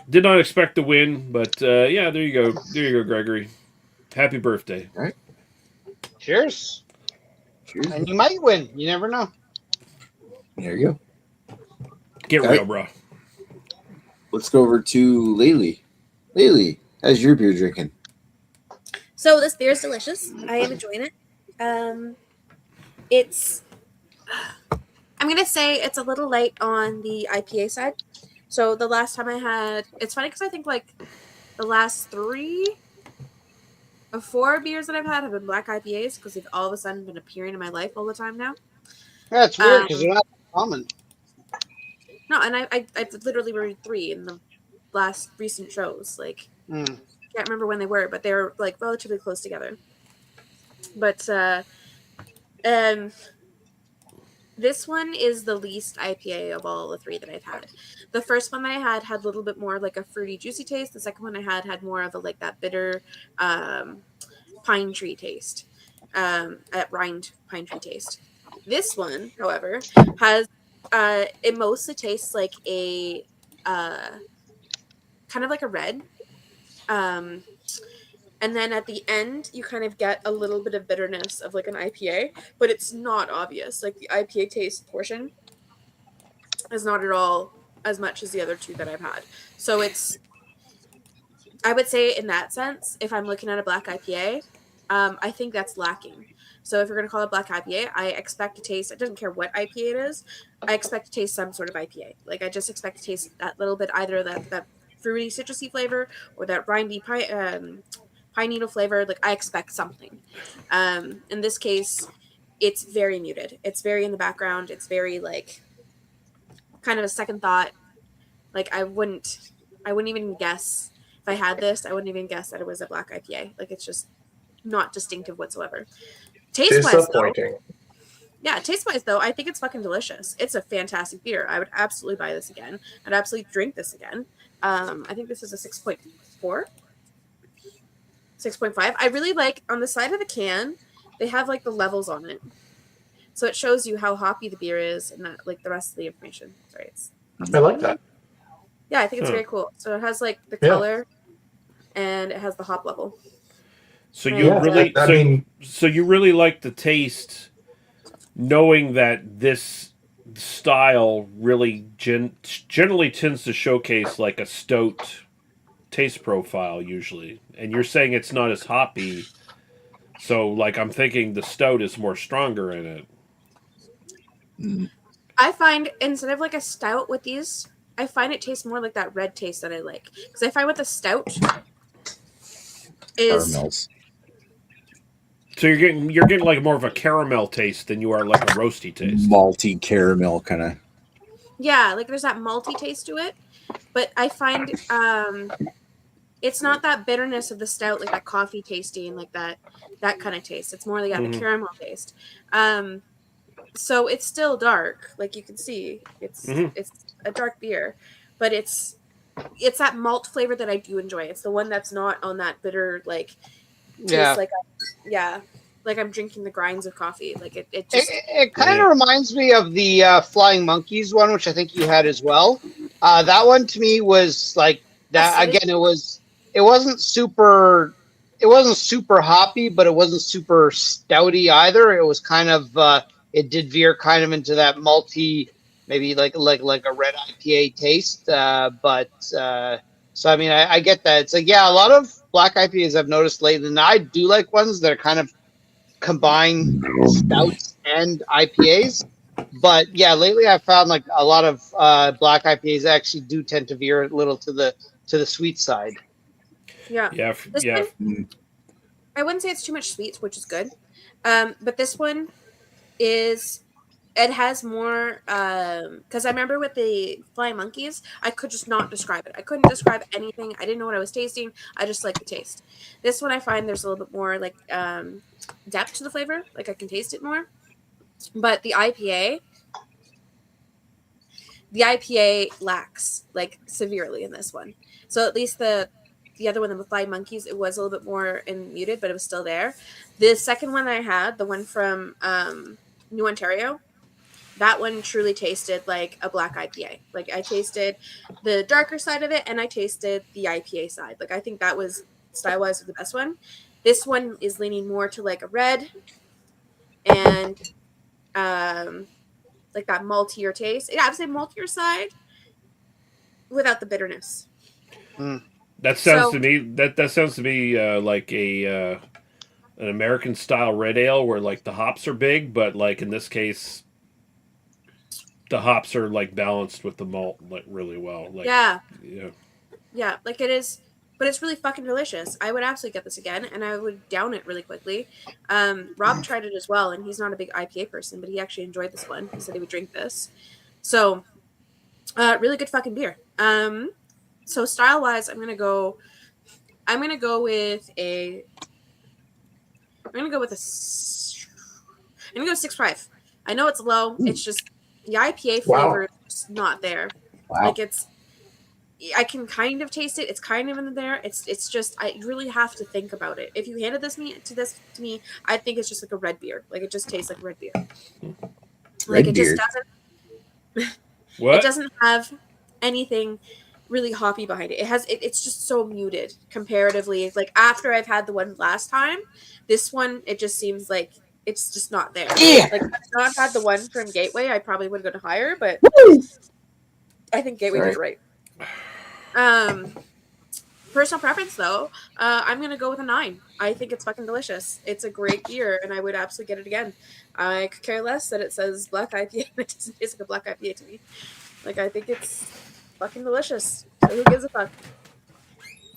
Did not expect to win, but yeah, there you go. There you go, Gregory. Happy birthday. Cheers. Cheers. And you might win. You never know. There you go. Get Okay. real, bro. let's go over to Laylee. Laylee, how's your beer drinking? So this beer is delicious. I am enjoying it. It's I'm gonna say it's a little light on the IPA side. So the last time I had, it's funny because I think like the last 3 or 4 beers that I've had have been black IPAs because they've all of a sudden been appearing in my life all the time now. Yeah, it's weird because they're not common. No, and I've literally reviewed 3 in the last recent shows. Like, can't remember when they were, but they're like relatively close together. But this one is the least IPA of all the 3 that I've had. The first one that I had a little bit more like a fruity, juicy taste. The second one I had more of a like that bitter pine tree taste, rind pine tree taste. This one, however, has it mostly tastes like a kind of like a red. And then at the end, you kind of get a little bit of bitterness of like an IPA, but it's not obvious. Like the IPA taste portion is not at all as much as the other 2 that I've had. So I would say in that sense, if I'm looking at a black IPA, I think that's lacking. So if you're going to call it black IPA, I expect to taste, it doesn't care what IPA it is, I expect to taste some sort of IPA. Like I just expect to taste that little bit, either that fruity citrusy flavor or that rindy pine needle flavor. Like I expect something. In this case, it's very muted. It's very in the background. It's very like kind of a second thought. Like I wouldn't even guess if I had this. I wouldn't even guess that it was a black IPA. Like it's just not distinctive whatsoever. Taste wise, though, I think it's fucking delicious. It's a fantastic beer. I would absolutely buy this again. I'd absolutely drink this again. I think this is a 6.4. 6.5. I really like on the side of the can, they have like the levels on it. So it shows you how hoppy the beer is and that like the rest of the information. Sorry, I like that. Yeah, I think it's very cool. So it has like the color and it has the hop level. So so you really like the taste, knowing that this style really generally tends to showcase like a stout taste profile usually, and you're saying it's not as hoppy. So like I'm thinking the stout is more stronger in it. I find instead of like a stout with these, I find it tastes more like that red taste that I like. Because I find with the stout is Caramels. So you're getting like more of a caramel taste than you are like a roasty taste. Malty caramel kind of. Yeah, like there's that malty taste to it. But I find it's not that bitterness of the stout, like that coffee tasting, like that kind of taste. It's more like the caramel taste. So it's still dark, like you can see. It's a dark beer, but it's that malt flavor that I do enjoy. It's the one that's not on that bitter like taste like I'm drinking the grinds of coffee. Like it kind of reminds me of the Flying Monkeys one, which I think you had as well. That one to me was like that again. It wasn't super hoppy, but it wasn't super stouty either. It was kind of it did veer kind of into that malty, maybe like a red IPA taste. So I mean, I get that. It's like, yeah, a lot of black IPAs I've noticed lately, and I do like ones that are kind of combine stouts and IPAs. But yeah, lately I've found like a lot of black IPAs actually do tend to veer a little to the sweet side. Yeah. One, I wouldn't say it's too much sweet, which is good. But this one it has more because I remember with the Flying Monkeys, I could just not describe it. I couldn't describe anything. I didn't know what I was tasting. I just like the taste. This one I find there's a little bit more like depth to the flavor. Like I can taste it more. But the IPA lacks like severely in this one. So at least the other one, the Flying Monkeys, it was a little bit more muted, but it was still there. The second one I had, the one from New Ontario, that one truly tasted like a black IPA. Like I tasted the darker side of it and I tasted the IPA side. Like I think that was style-wise the best one. This one is leaning more to like a red and like that maltier taste. Yeah, I would say maltier side. without the bitterness. That sounds So- to me that sounds to me like a an American style red ale where like the hops are big, but like in this case, the hops are like balanced with the malt like really well. Like Yeah. yeah. Yeah, like it is, but it's really fucking delicious. I would absolutely get this again, and I would down it really quickly. Rob tried it as well, and he's not a big IPA person, but he actually enjoyed this one. He said he would drink this. So, really good fucking beer. So style wise, I'm gonna go with a. I'm gonna go 6.5. I know it's low. It's just the IPA flavor is just not there. Wow. Like I can kind of taste it. It's kind of in there. It's just I really have to think about it. If you handed this to me, I think it's just like a red beer. Like it just tastes like red beer. Red it beer. just doesn't. What? It doesn't have anything really hoppy behind it. It's just so muted comparatively. Like after I've had the one last time, this one it just seems like it's just not there. Yeah. Like if I not had the one from Gateway, I probably would have gone higher, but I think Gateway did it right. Personal preference though, I'm gonna go with a 9. I think it's fucking delicious. It's a great beer, and I would absolutely get it again. I could care less that it says black IPA. It doesn't taste like a black IPA to me. Like I think it's fucking delicious. So who gives a fuck?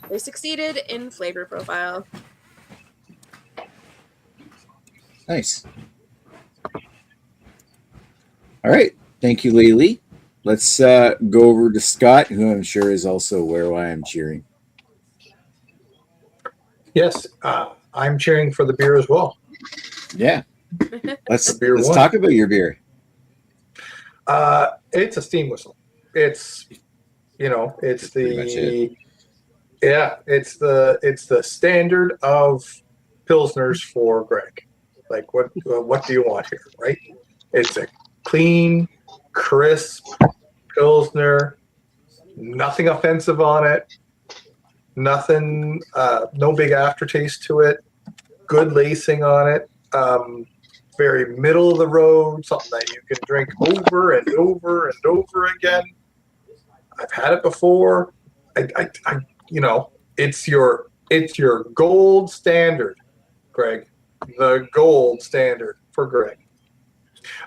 They succeeded in flavor profile. Nice. All right. Thank you, Laylee. Let's go over to Scott, who I'm sure is also aware why I'm cheering. Yes, I'm cheering for the beer as well. Yeah. Let's Beer one. talk about your beer. It's a steam whistle. It's it's Pretty much the it's the standard of pilsners for Greg. Like what do you want here, right? It's a clean, crisp pilsner, nothing offensive on it, nothing, no big aftertaste to it, good lacing on it, very middle of the road, something that you can drink over and over and over again. I've had it before. It's your gold standard, Greg. The gold standard for Greg.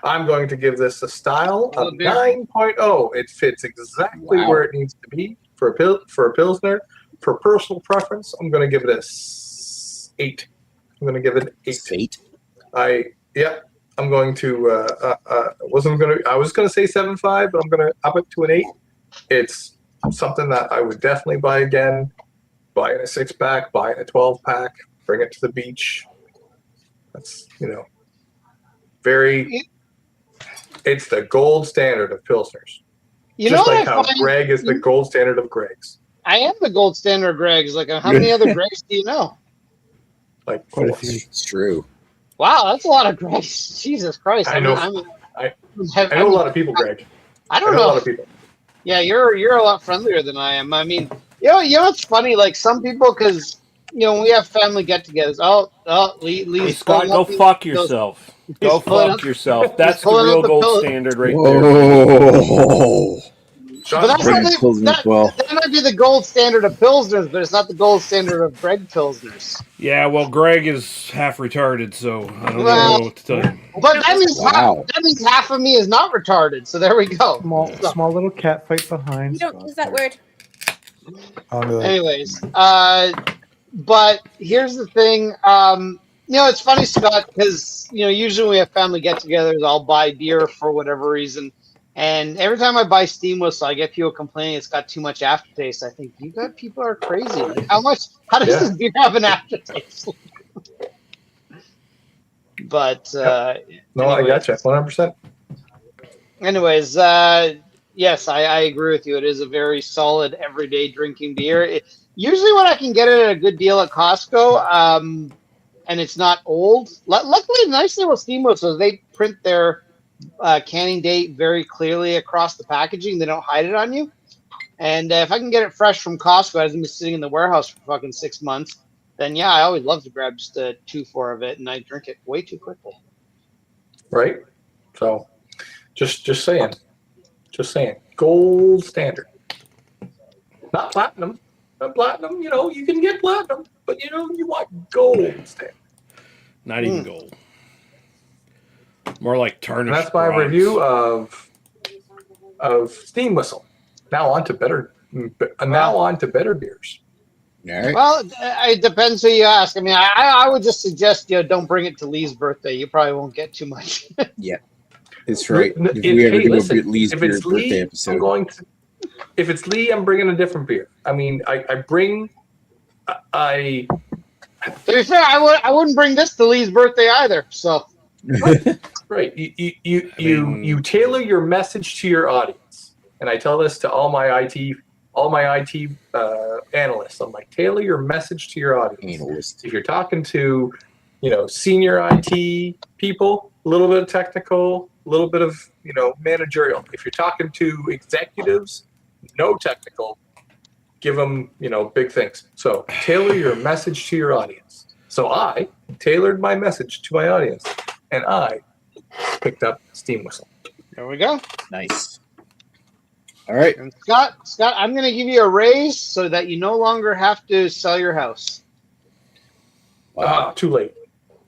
I'm going to give this a style of 9.0. It fits exactly where it needs to be for a pilsner. For personal preference, I'm going to give it a 8. I'm going to give it an 8. 8. I'm going to. I was going to say 7.5, but I'm going to up it to an 8. It's something that I would definitely buy again. Buy in a 6-pack, buy in a 12-pack, bring it to the beach. That's very. It's the gold standard of pilsners. Just like how Greg is the gold standard of Greg's. I am the gold standard of Greg's. Like, how many other Greg's do you know? Like Quite a 4. few. It's true. Wow, that's a lot of Greg's. Jesus Christ! I know. I know a lot of people, Greg. I I don't know a know. lot of people. Yeah, you're a lot friendlier than I am. I mean, you know what's funny? Like some people, because when we have family get-togethers. Hey, Lee's Scott, go fuck yourself. Go fuck yourself. That's the pulling real up the gold pillow. standard right there. Whoa. But that's Greg not Pilsner as well. that might be the gold standard of pilsners, but it's not the gold standard of Greg pilsners. Yeah, well, Greg is half retarded, so I don't Well- know what to tell you. But that means Wow. half of me is not retarded. So there we go. Small little cat fight behind. You don't use that word. Anyways, but here's the thing. It's funny, Scott, because usually when we have family get-togethers, I'll buy beer for whatever reason, and every time I buy Steam Whistle, I get people complaining it's got too much aftertaste. I think you got people are crazy. Like, how does this beer have an aftertaste? But No, I got you 100%. anyways, yes, I agree with you. It is a very solid everyday drinking beer. Usually when I can get it at a good deal at Costco, and it's not old. Luckily, the nice thing with Steam Whistles, they print their canning date very clearly across the packaging. They don't hide it on you. And if I can get it fresh from Costco, as I'm sitting in the warehouse for fucking 6 months, then yeah, I always love to grab just a 2-4 of it, and I drink it way too quickly. Right? So, just saying. Gold standard. Not platinum. Not platinum. You know, you can get platinum, but you know, you want gold instead. Not even gold. More like tarnished. And that's my bronze. review of Steam Whistle. Now on to better beers. All right. Well, it depends who you ask. I mean, I would just suggest don't bring it to Lee's birthday. You probably won't get too much. It's right. If Hey, we ever do listen, a Lee's if beer it's Lee, birthday episode, if it's Lee, I'm bringing a different beer. I mean, I bring. To be fair, I wouldn't bring this to Lee's birthday either. So Right. You tailor your message to your audience, and I tell this to all my IT analysts. I'm like, tailor your message to your audience. analyst. If you're talking to, senior IT people, a little bit of technical, a little bit of managerial. If you're talking to executives, no technical. Give them big things. So tailor your message to your audience. So I tailored my message to my audience, and I picked up Steam Whistle. there we go. Nice. All right. And Scott, I'm going to give you a raise so that you no longer have to sell your house. Wow. Too late.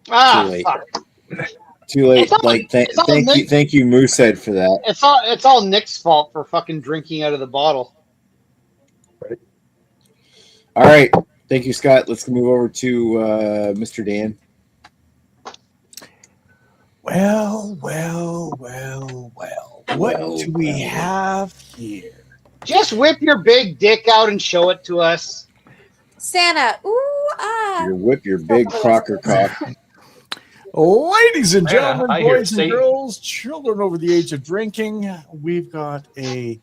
Too late. Fuck. Too late. It's all- it's all Nick. Thank you, Moosehead, for that. It's all Nick's fault for fucking drinking out of the bottle. All right. Thank you, Scott. Let's move over to Mr. Dan. Well. What Well, do we well. have here? Just whip your big dick out and show it to us. Santa. Ooh, ah. Whip your big Crocker cock. Ladies and Yeah, gentlemen, I hear boys and Satan. girls, children over the age of drinking, we've got a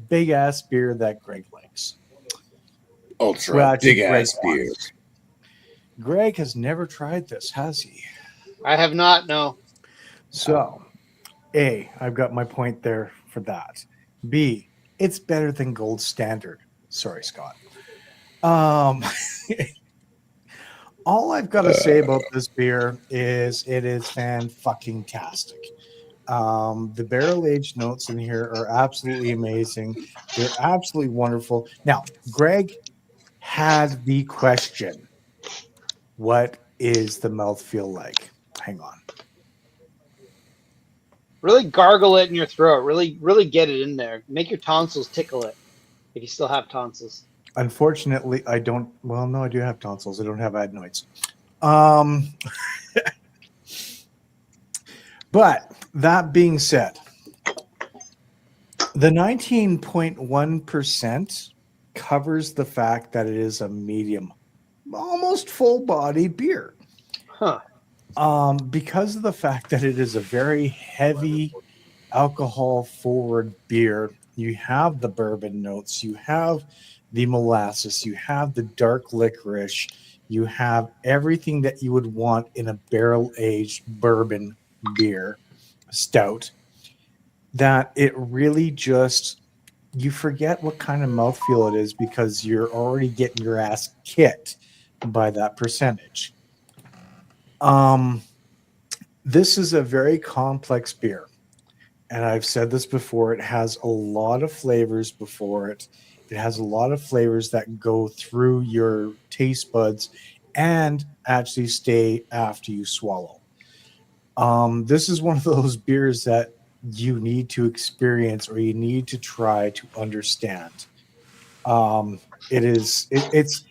big ass beer that Greg likes. Ultra Well, actually, big ass Greg beer. wants. Greg has never tried this, has he? I have not, no. So, A, I've got my point there for that. B, it's better than gold standard. Sorry, Scott. All I've got to say about this beer is it is fan-fucking-tastic. The barrel-aged notes in here are absolutely amazing. They're absolutely wonderful. Now, Greg had the question, what is the mouthfeel like? Hang on. Really gargle it in your throat. Really, really get it in there. Make your tonsils tickle it. If you still have tonsils. Unfortunately, I don't. Well, no, I do have tonsils. I don't have adenoids. But that being said, the 19.1% covers the fact that it is a medium, almost full-bodied beer. Huh. Because of the fact that it is a very heavy alcohol-forward beer, you have the bourbon notes, you have the molasses, you have the dark licorice, you have everything that you would want in a barrel-aged bourbon beer, stout, that it really just, you forget what kind of mouthfeel it is because you're already getting your ass kicked by that percentage. This is a very complex beer. And I've said this before, it has a lot of flavors before it. It has a lot of flavors that go through your taste buds and actually stay after you swallow. This is one of those beers that you need to experience or you need to try to understand. It's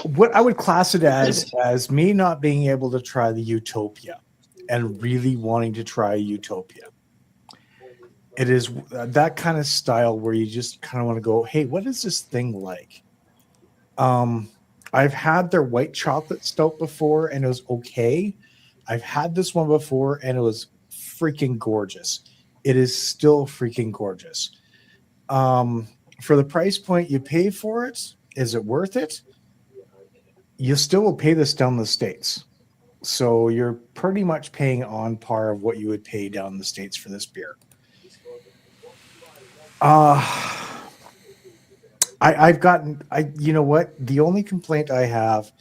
what I would class it as me not being able to try the Utopia and really wanting to try Utopia. It is that kind of style where you just kind of want to go, hey, what is this thing like? I've had their white chocolate stout before and it was okay. I've had this one before and it was freaking gorgeous. It is still freaking gorgeous. For the price point you pay for it, is it worth it? You still will pay this down the States. So you're pretty much paying on par of what you would pay down in the States for this beer. You know what? The only complaint I have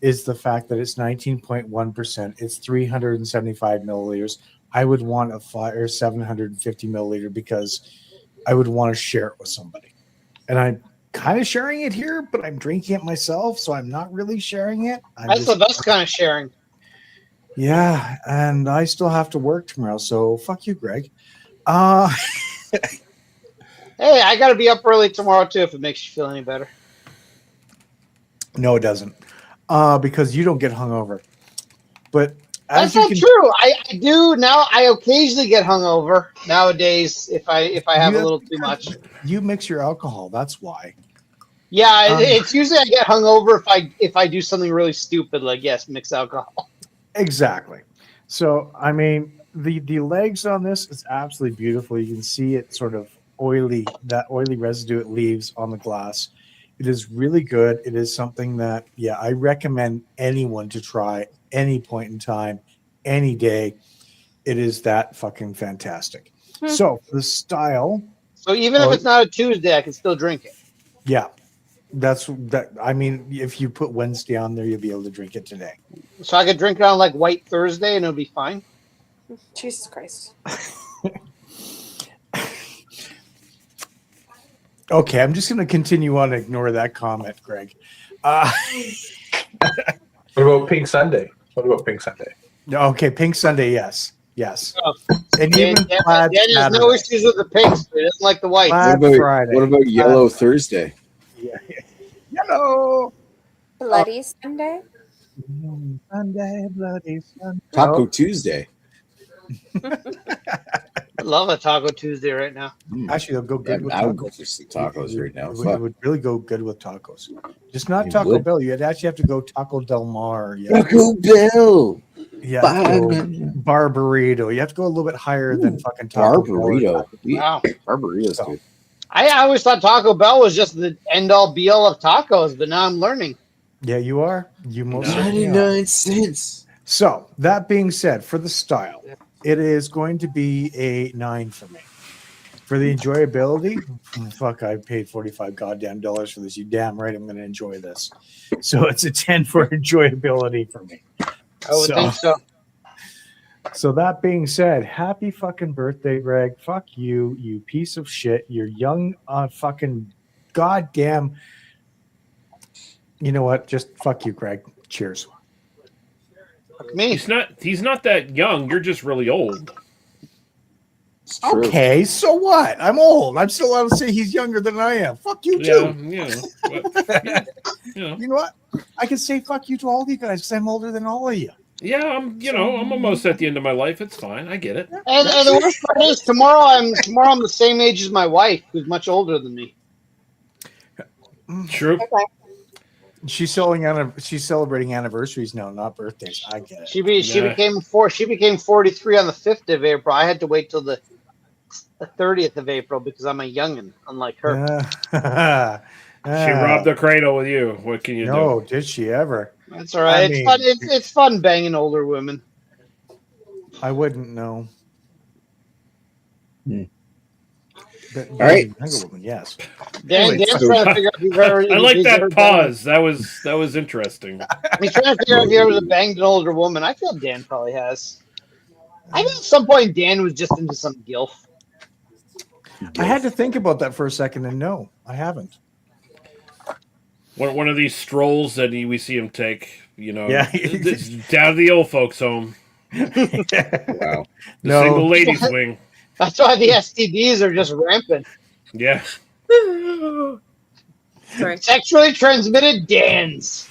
is the fact that it's 19.1%. It's 375 milliliters. I would want a 750 milliliter because I would want to share it with somebody. and I'm kind of sharing it here, but I'm drinking it myself, so I'm not really sharing it. That's the best kind of sharing. Yeah, and I still have to work tomorrow, so fuck you, Greg. Hey, I got to be up early tomorrow too if it makes you feel any better. No, it doesn't, because you don't get hungover. But That's not true. I do now. I occasionally get hungover nowadays if I have a little too much. You mix your alcohol. That's why. Yeah, it's usually I get hungover if I do something really stupid like mix alcohol. Exactly. So I mean, the legs on this is absolutely beautiful. You can see it sort of oily, that oily residue it leaves on the glass. It is really good. It is something that, I recommend anyone to try any point in time, any day. It is that fucking fantastic. So the style. So even if it's not a Tuesday, I can still drink it. Yeah, that's that. I mean, if you put Wednesday on there, you'll be able to drink it today. So I could drink it on like White Thursday and it'll be fine. Jesus Christ. Okay, I'm just going to continue on and ignore that comment, Greg. What about Pink Sunday? Okay, Pink Sunday, yes. Oh, And Dan even has Saturday. no issues with the pinks, but he doesn't like the whites. Plaid Friday. What about Yellow Thursday? Yeah. Yellow. Bloody Sunday? Sunday, bloody Sunday. Taco Tuesday. I love a Taco Tuesday right now. Actually, they'll go good with I would go tacos. for some tacos right now. It would really go good with tacos. Just not You Taco would? Bell. You'd actually have to go Taco Del Mar. Taco Bell. Yeah. Barburrito. You have to go a little bit higher than fucking Taco Bell. Barburrito. Wow. Barburrito's good. I always thought Taco Bell was just the end all be all of tacos, but now I'm learning. Yeah, you are. You most certainly are. 99 cents. So that being said, for the style, it is going to be a 9 for me. For the enjoyability, fuck, I paid $45 goddamn dollars for this. You damn right, I'm going to enjoy this. So it's a 10 for enjoyability for me. I would think so. So that being said, happy fucking birthday, Greg. Fuck you, you piece of shit. You're young, fucking goddamn. You know what? Just fuck you, Greg. Cheers. Fuck me. He's not that young. You're just really old. It's true. Okay, so what? I'm old. I'm still allowed to say he's younger than I am. Fuck you too. You know what? I can say fuck you to all of you guys because I'm older than all of you. Yeah, I'm almost at the end of my life. It's fine. I get it. And the worst part is tomorrow I'm the same age as my wife, who's much older than me. True. Okay. She's celebrating anniversaries now, not birthdays. I get it. She became 43 on the 5th of April. I had to wait till the 30th of April because I'm a youngin', unlike her. She robbed the cradle with you. What can you do? No, did she ever? That's all right. It's fun. It's fun banging older women. I wouldn't know. But All right. younger woman, yes. Dan's so- trying to figure out if you've ever. I like if he's ever that pause. That was interesting. He's trying to figure out if he ever banged an older woman. I feel Dan probably has. I think at some point Dan was just into some gilf. I had to think about that for a second, and no, I haven't. One of these strolls that we see him take, Yeah. it's down to the old folks' home. Wow. The No. single ladies wing. That's why the STDs are just rampant. Yeah. Sorry. Sexually transmitted Dans.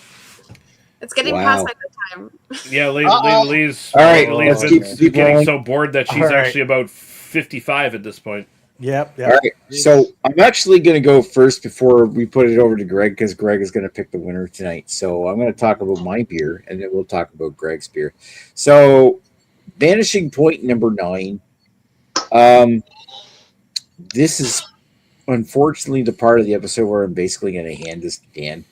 It's getting Wow. past my bedtime. Yeah, Uh-oh. Lee's All right, Lee's let's keep getting going. so bored that she's All right. actually about 55 at this point. Yep. All right. So I'm actually going to go first before we put it over to Greg because Greg is going to pick the winner tonight. So I'm going to talk about my beer and then we'll talk about Greg's beer. So vanishing point number 9. This is unfortunately the part of the episode where I'm basically going to hand this to Dan.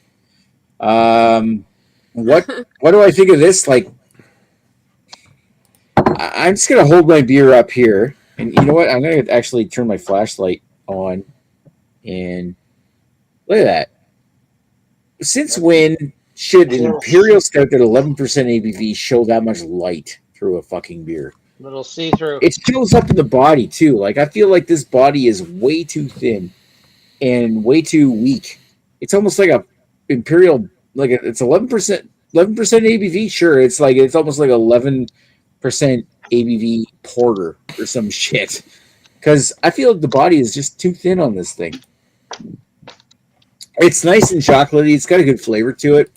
What do I think of this? Like, I'm just going to hold my beer up here. And you know what? I'm going to actually turn my flashlight on. And look at that. Since when should an Imperial Stout at 11% ABV show that much light through a fucking beer? Little see-through. It shows up in the body, too. Like, I feel like this body is way too thin. and way too weak. It's almost like a Imperial, it's 11%, 11% ABV. Sure, it's almost like 11% ABV porter or some shit. Because I feel like the body is just too thin on this thing. It's nice and chocolatey. It's got a good flavor to it,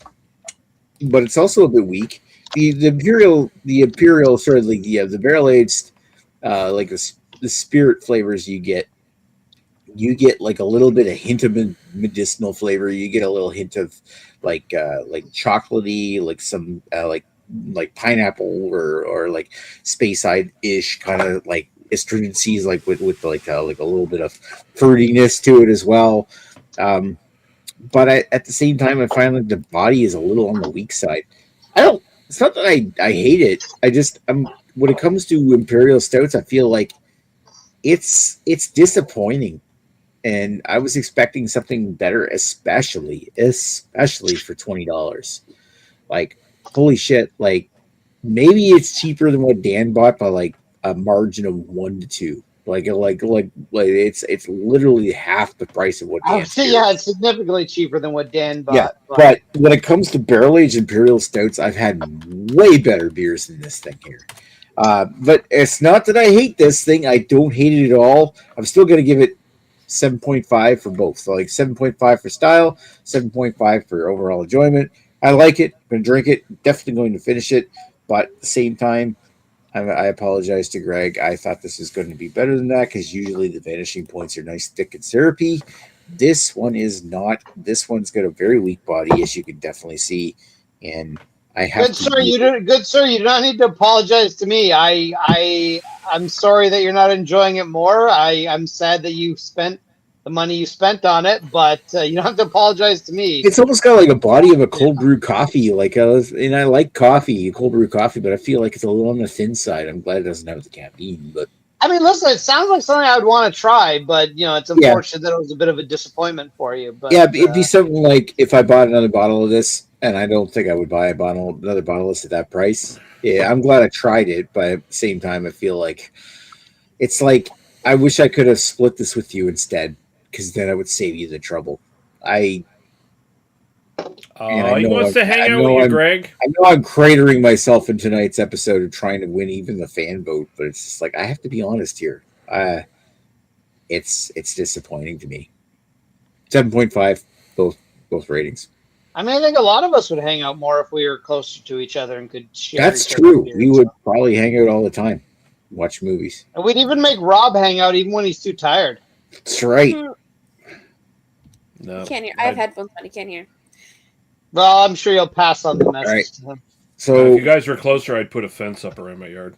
but it's also a bit weak. The imperial sort of like the barrel aged, like the spirit flavors you get like a little bit of hint of medicinal flavor. You get a little hint of like chocolatey, like some like pineapple or like Speyside ish kind of like astringencies, like with like a little bit of fruitiness to it as well. But at the same time, I find like the body is a little on the weak side. It's not that I hate it. When it comes to imperial stouts, I feel like it's disappointing, and I was expecting something better, especially for $20. Like, holy shit! Like, maybe it's cheaper than what Dan bought by like a margin of 1 to 2. Like it's literally half the price of what Dan. It's significantly cheaper than what Dan bought. Yeah, but when it comes to barrel aged imperial stouts, I've had way better beers than this thing here. But it's not that I hate this thing. I don't hate it at all. I'm still going to give it 7.5 for both. So like 7.5 for style, 7.5 for overall enjoyment. I like it. I'm going to drink it. Definitely going to finish it. But at the same time, I apologize to Greg. I thought this was going to be better than that because usually the vanishing points are nice, thick, and syrupy. This one is not. This one's got a very weak body, as you can definitely see. And I have good sir. You do not need to apologize to me. I'm sorry that you're not enjoying it more. I'm sad that you spent the money you spent on it, but you don't have to apologize to me. It's almost got like a body of a cold brew coffee. And I like coffee, cold brew coffee, but I feel like it's a little on the thin side. I'm glad it doesn't have the caffeine, but I mean, listen, it sounds like something I would want to try, but it's unfortunate that it was a bit of a disappointment for you. But yeah, it'd be something like if I bought another bottle of this, and I don't think I would buy another bottle of this at that price. Yeah, I'm glad I tried it, but at the same time, I feel like it's like I wish I could have split this with you instead, because then I would save you the trouble. He wants to hang out with you, Greg. I know I'm cratering myself in tonight's episode of trying to win even the fan vote, but it's just like I have to be honest here. It's disappointing to me. 7.5, both ratings. I mean, I think a lot of us would hang out more if we were closer to each other and could share. That's true. We would probably hang out all the time, watch movies. And we'd even make Rob hang out even when he's too tired. That's right. No, You can't hear. I have headphones on. You can't hear. Well, I'm sure you'll pass on the message Right. to him. So if you guys were closer, I'd put a fence up around my yard.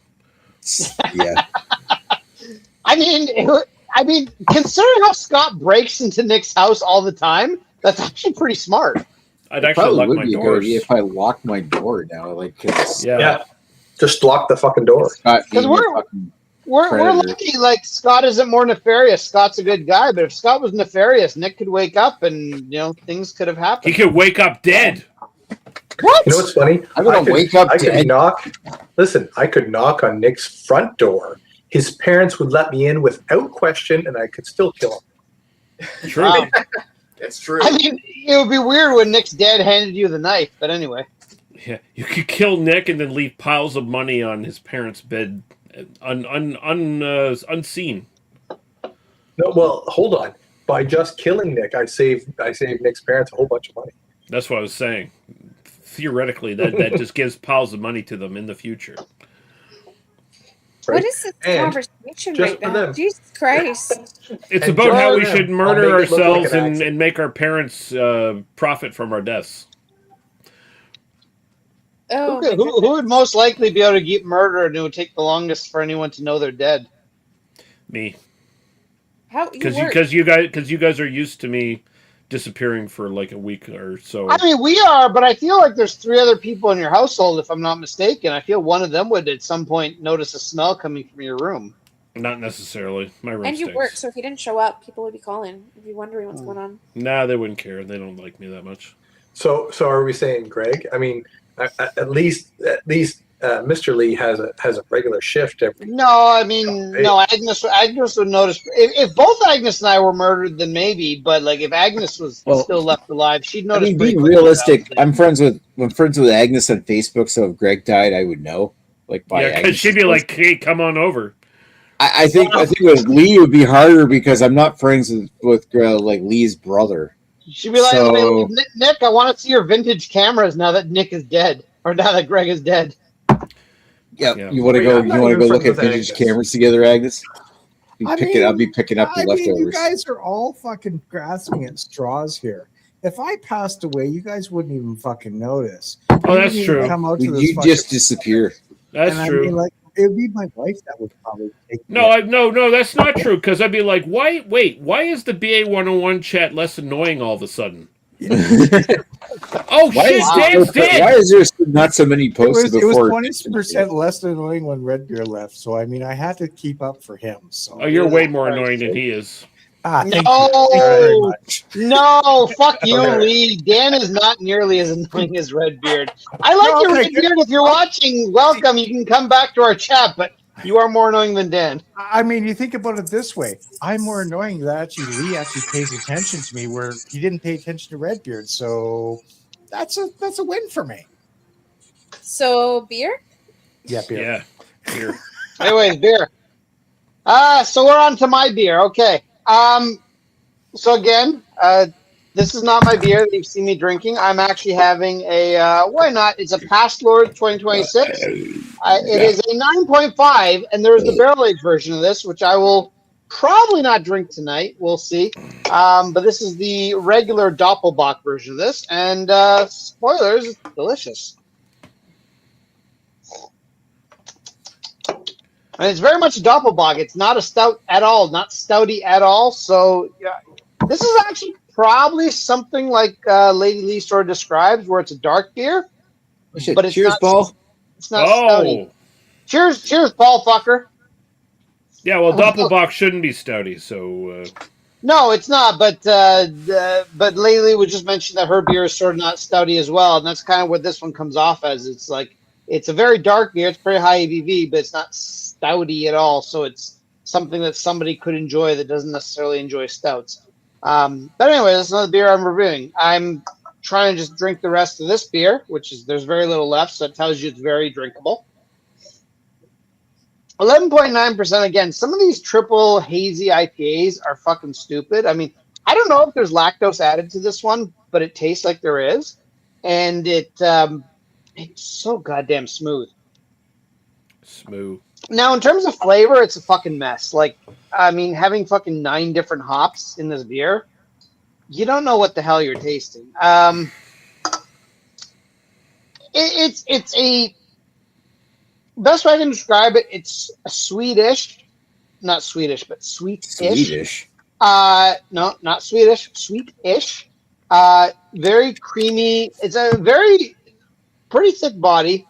yeah. I mean, considering how Scott breaks into Nick's house all the time, that's actually pretty smart. I'd actually lock my doors. If I lock my door now, like Yeah. Just lock the fucking door. Because we're lucky. Like Scott isn't more nefarious. Scott's a good guy, but if Scott was nefarious, Nick could wake up and things could have happened. He could wake up dead. What? You know what's funny? I'm gonna wake up I could dead. I could knock on Nick's front door. His parents would let me in without question, and I could still kill him. True. Wow. It's true. I mean, it would be weird when Nick's dad handed you the knife, but anyway. Yeah, you could kill Nick and then leave piles of money on his parents' bed, unseen. No, well, hold on. By just killing Nick, I saved Nick's parents a whole bunch of money. That's what I was saying. Theoretically, that just gives piles of money to them in the future. Right? What is this And conversation just right for now? them. Jesus Christ. It's And about how we just for should them, murder I'll make it look like ourselves an accident. and make our parents profit from our deaths. Oh, Who would most likely be able to get murdered and it would take the longest for anyone to know they're dead? Me, how you work? because you guys are used to me disappearing for like a week or so. I mean, we are, but I feel like there's 3 other people in your household, if I'm not mistaken. I feel one of them would at some point notice a smell coming from your room. Not necessarily. My room And you stinks. work, so if you didn't show up, people would be calling. Would be wondering what's going on. Nah, they wouldn't care. They don't like me that much. So are we saying, Greg? I mean, at least Mr. Lee has a regular shift every. No, I mean, no. Agnes would notice if both Agnes and I were murdered, then maybe. But like, if Agnes was still left alive, she'd I notice. mean, pretty being quickly realistic, that I was I'm friends with Agnes on Facebook, so if Greg died, I would know. Like, by Yeah, because Agnes' she'd be post. like, "Hey, come on over." I think with Lee it would be harder because I'm not friends with like Lee's brother. She'd be like, So- "Hey, Nick, I want to see your vintage cameras now that Nick is dead, or now that Greg is dead." Yeah. You want to Wait, go? I'm You not want to even go look at friends with vintage Agnes. cameras together, Agnes? I I'll be picking up the You leftovers. guys are all fucking grasping at straws here. If I passed away, you guys wouldn't even fucking notice. Oh, You that's wouldn't even true. Come out to this You fucking- just disappear. That's and true. I mean, like, it would be my wife that would probably take me. No, that's not true. Because I'd be like, why? Wait, why is the BA 101 chat less annoying all of a sudden? Oh Why shit, is, Dan's dead. why is there not so many It posts was before? 20% less annoying when Redbeard left, so I mean I had to keep up for him. So Oh, you're way more annoying than he is. thank you. No. Thank you very much. No, fuck you, Okay. Lee. Dan is not nearly as annoying as Redbeard. I like No, your okay, Redbeard. If you're watching, welcome. You can come back to our chat, but you are more annoying than Dan. I mean, you think about it this way: I'm more annoying that actually Lee actually pays attention to me, where he didn't pay attention to Redbeard. So that's a win for me. So beer? Yeah, beer. Yeah. Here. Anyways, beer. So we're on to my beer. Okay. So again, this is not my beer that you've seen me drinking. I'm actually having a why not? It's a Past Lord 2026. It is a 9.5, and there is the barrel aged version of this, which I will probably not drink tonight. We'll see. But this is the regular Doppelbock version of this, and spoilers, it's delicious. And it's very much a Doppelbock. It's not a stout at all, not stouty at all. So yeah, this is actually probably something like Lady Lee sort of describes, where it's a dark beer. Oh, shit. But it's Cheers, not- Paul. It's not stouty. Oh. Cheers, Paul fucker. Yeah, well, Doppelbock shouldn't be stouty, so No, it's not. But Lady Lee would just mention that her beer is sort of not stouty as well, and that's kind of what this one comes off as. It's like it's a very dark beer. It's pretty high ABV, but it's not stouty at all. So it's something that somebody could enjoy that doesn't necessarily enjoy stouts. But anyway, that's another beer I'm reviewing. I'm trying to just drink the rest of this beer, which is there's very little left, so it tells you it's very drinkable. 11.9% again. Some of these triple hazy IPAs are fucking stupid. I mean, I don't know if there's lactose added to this one, but it tastes like there is, and it's so goddamn smooth. smooth. Now, in terms of flavor, it's a fucking mess. Like, I mean, having fucking 9 different hops in this beer, you don't know what the hell you're tasting. It's a best way I can describe it. It's a Swedish, not Swedish, but sweet-ish. Swedish. No, not Swedish. Sweet-ish. Very creamy. It's a very pretty thick body.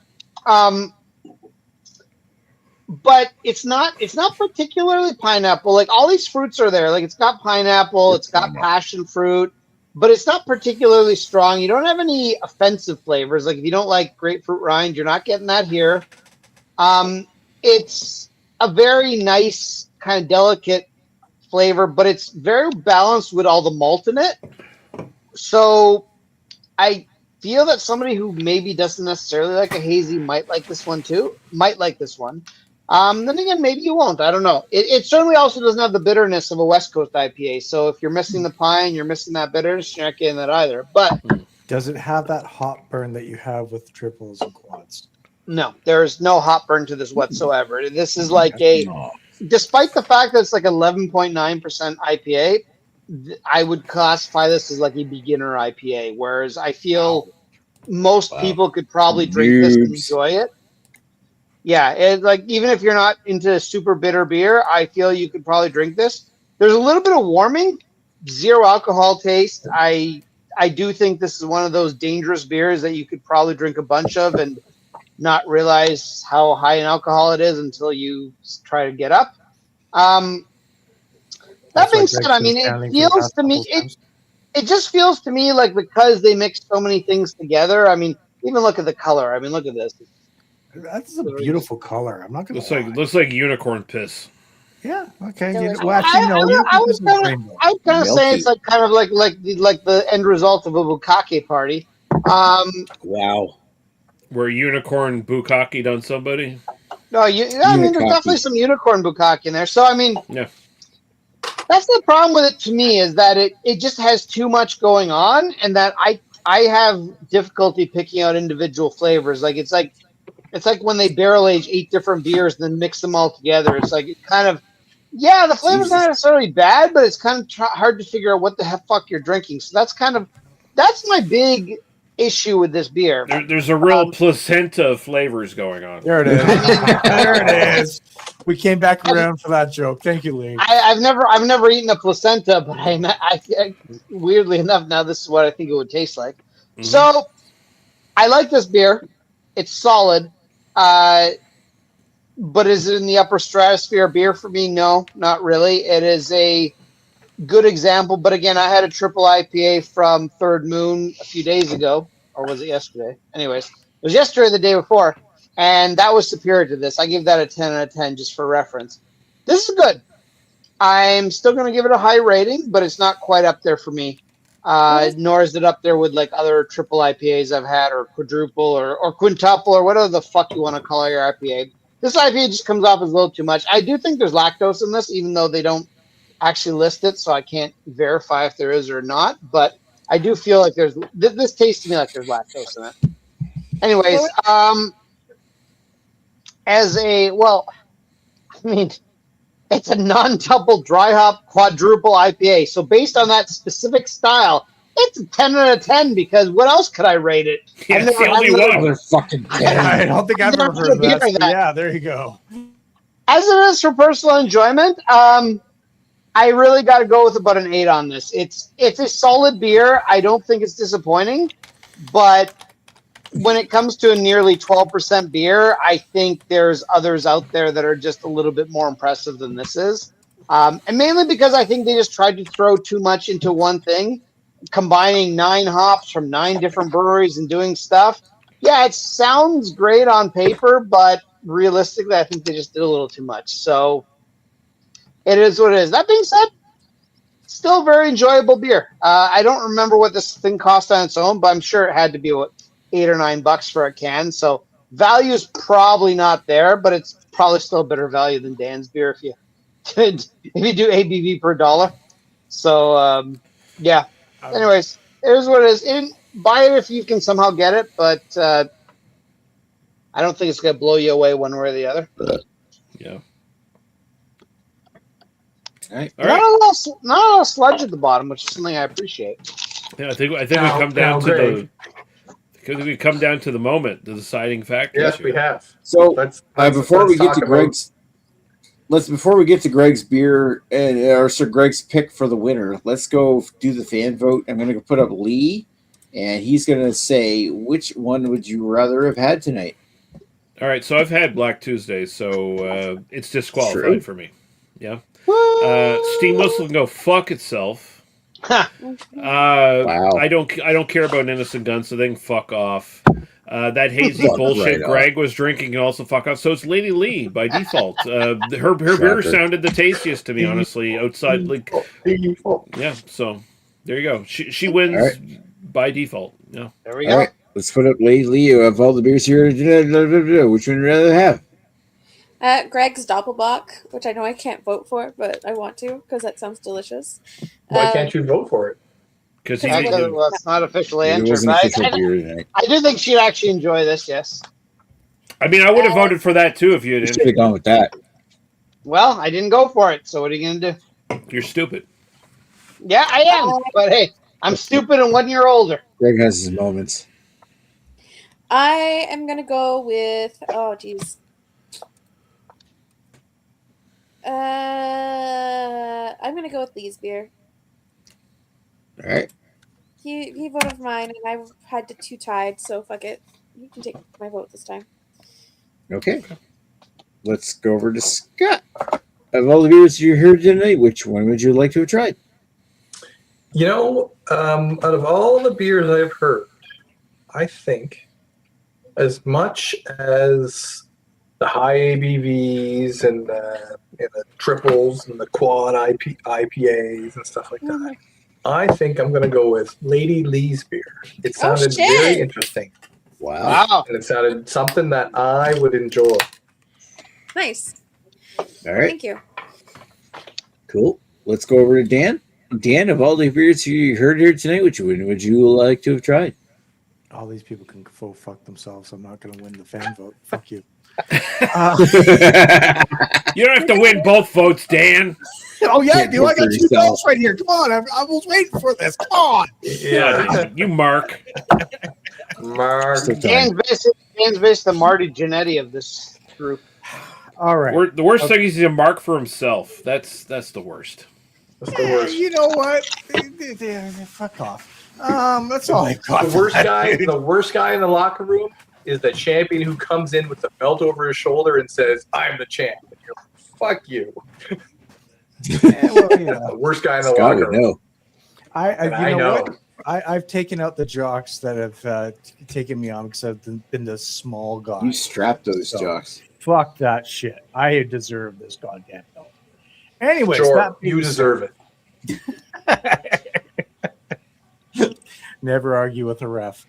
But it's not particularly pineapple. Like all these fruits are there. Like it's got pineapple, it's got passion fruit, but it's not particularly strong. You don't have any offensive flavors. Like if you don't like grapefruit rind, you're not getting that here. It's a very nice kind of delicate flavor, but it's very balanced with all the malt in it. So I feel that somebody who maybe doesn't necessarily like a hazy might like this one too. Might like this one. Then again, maybe you won't. I don't know. It certainly also doesn't have the bitterness of a West Coast IPA. So if you're missing the pine, you're missing that bitterness, you're not getting that either. But Does it have that hop burn that you have with triples and quads? no, there's no hop burn to this whatsoever. This is like Oh. despite the fact that it's like 11.9% IPA, I would classify this as like a beginner IPA, whereas I feel most people could probably drink this and Noobs. enjoy it. Yeah, it's like even if you're not into super bitter beer, I feel you could probably drink this. There's a little bit of warming, zero alcohol taste. I do think this is one of those dangerous beers that you could probably drink a bunch of and not realize how high in alcohol it is until you try to get up. That That's being like said, Greg's I been mean, it standing for the feels past to me couple times. it just feels to me like because they mix so many things together. I mean, even look at the color. I mean, look at this. That's a beautiful color. I'm not gonna lie. Looks like unicorn piss. Yeah. Okay. Delicious. Well, actually, no. I was Rainbow. kind of saying Milky. it's like kind of like the end result of a bukkake party. Wow. Where unicorn bukkake on somebody. No, I mean, there's Bukkake. definitely some unicorn bukkake in there. So, I mean, Yeah. that's the problem with it to me is that it just has too much going on, and that I have difficulty picking out individual flavors. Like it's like when they barrel age 8 different beers and then mix them all together. It's like it kind of the flavor's not necessarily bad, but it's kind of hard to figure out what the fuck you're drinking. So that's my big issue with this beer. There's a real placenta of flavors going on. There it is. There it is. We came back around for that joke. Thank you, Lee. I've never eaten a placenta, but I weirdly enough now this is what I think it would taste like. Mhm. So I like this beer. It's solid. But is it in the upper stratosphere beer for me? No, not really. It is a good example, but again, I had a triple IPA from Third Moon a few days ago, or was it yesterday? Anyways, it was yesterday or the day before, and that was superior to this. I give that a 10 out of 10 just for reference. This is good. I'm still going to give it a high rating, but it's not quite up there for me. Nor is it up there with like other triple IPAs I've had, or quadruple, or quintuple, or whatever the fuck you want to call your IPA. This IPA just comes off as a little too much. I do think there's lactose in this, even though they don't actually list it, so I can't verify if there is or not. But I do feel like there's this tastes to me like there's lactose in it. Anyways, it's a non-double dry hop quadruple IPA. So based on that specific style, it's a 10 out of 10 because what else could I rate it? Yeah, it's the only one. Other fucking I don't think I've ever heard of that. So yeah, there you go. As it is for personal enjoyment, I really got to go with about an 8 on this. It's a solid beer. I don't think it's disappointing, but when it comes to a nearly 12% beer, I think there's others out there that are just a little bit more impressive than this is. And mainly because I think they just tried to throw too much into one thing, combining 9 hops from 9 different breweries and doing stuff. Yeah, it sounds great on paper, but realistically, I think they just did a little too much. So it is what it is. That being said, still very enjoyable beer. I don't remember what this thing cost on its own, but I'm sure it had to be $8 or $9 for a can. So value is probably not there, but it's probably still better value than Dan's beer if you do ABV per dollar. So yeah. Anyways, here's what it is. Buy it if you can somehow get it, but I don't think it's gonna blow you away one way or the other. Yeah. All right. Not a lot of sludge at the bottom, which is something I appreciate. Yeah, I think we come down to we come down to the moment, the deciding factor. Yes, we have. So Before we get to Greg's beer or Sir Greg's pick for the winner, let's go do the fan vote. I'm going to put up Lee, and he's going to say which one would you rather have had tonight. All right, so I've had Black Tuesday, so it's disqualified True. for me. Yeah. Steam Whistle can go fuck itself. Wow. I don't care about Innocent Gun, so they can fuck off. That hazy Fuck bullshit right Greg was drinking can also fuck off. So it's Lady Lee by default. Her beer sounded the tastiest to me, honestly. Outside, like, yeah. So there you go. She wins by default. Yeah. There we All go. right, let's put up Lee. You have all the beers here. Which one would you rather have? Greg's Doppelbock, which I know I can't vote for, but I want to because that sounds delicious. Why can't you vote for it? Because Well, it's not officially It entered. wasn't But official beer tonight. I do think she'd actually enjoy this. Yes. I mean, I would have voted for that too if you You didn't. should have gone with that. Well, I didn't go for it, so what are you gonna do? You're stupid. Yeah, I am. But hey, I'm stupid and 1 year older. Greg has his moments. I am gonna go with I'm gonna go with Lee's beer. All right. He voted mine, and I had the 2 tied. So fuck it. You can take my vote this time. Okay. Let's go over to Scott. Of all the beers you heard tonight, which one would you like to have tried? You know, out of all the beers I've heard, I think as much as the high ABVs and the triples and the quad IPAs and stuff like that, I think I'm going to go with Lady Lee's beer. It sounded very shit. interesting, Wow. Wow. and it sounded something that I would enjoy. Nice. All right. Thank you. Cool. Let's go over to Dan. Dan, of all the beers you heard here tonight, which one would you like to have tried? All these people can go fuck themselves. I'm not going to win the fan vote. Fuck you. You don't have to win both votes, Dan. Oh yeah, Can't dude! I vote got for two yourself. votes right here. Come on, I was waiting for this. Come on. Yeah, You Mark. Mark. Still time. Dan's basically the Marty Jannetty of this group. All right. The worst thing is he's a mark for himself. That's the worst. That's the worst. You know what? Fuck off. That's all I got. The worst guy in the locker room is the champion who comes in with the belt over his shoulder and says, "I'm the champ." And you're like, "Fuck you." Yeah, well, you know, The worst guy in the Scott locker would room. know. I I know. know. I've taken out the jocks that have taken me on because I've been the small guy. You strapped those So- jocks. Fuck that shit. I deserve this goddamn belt. Anyways, Sure, that being you deserve it. Never argue with a ref.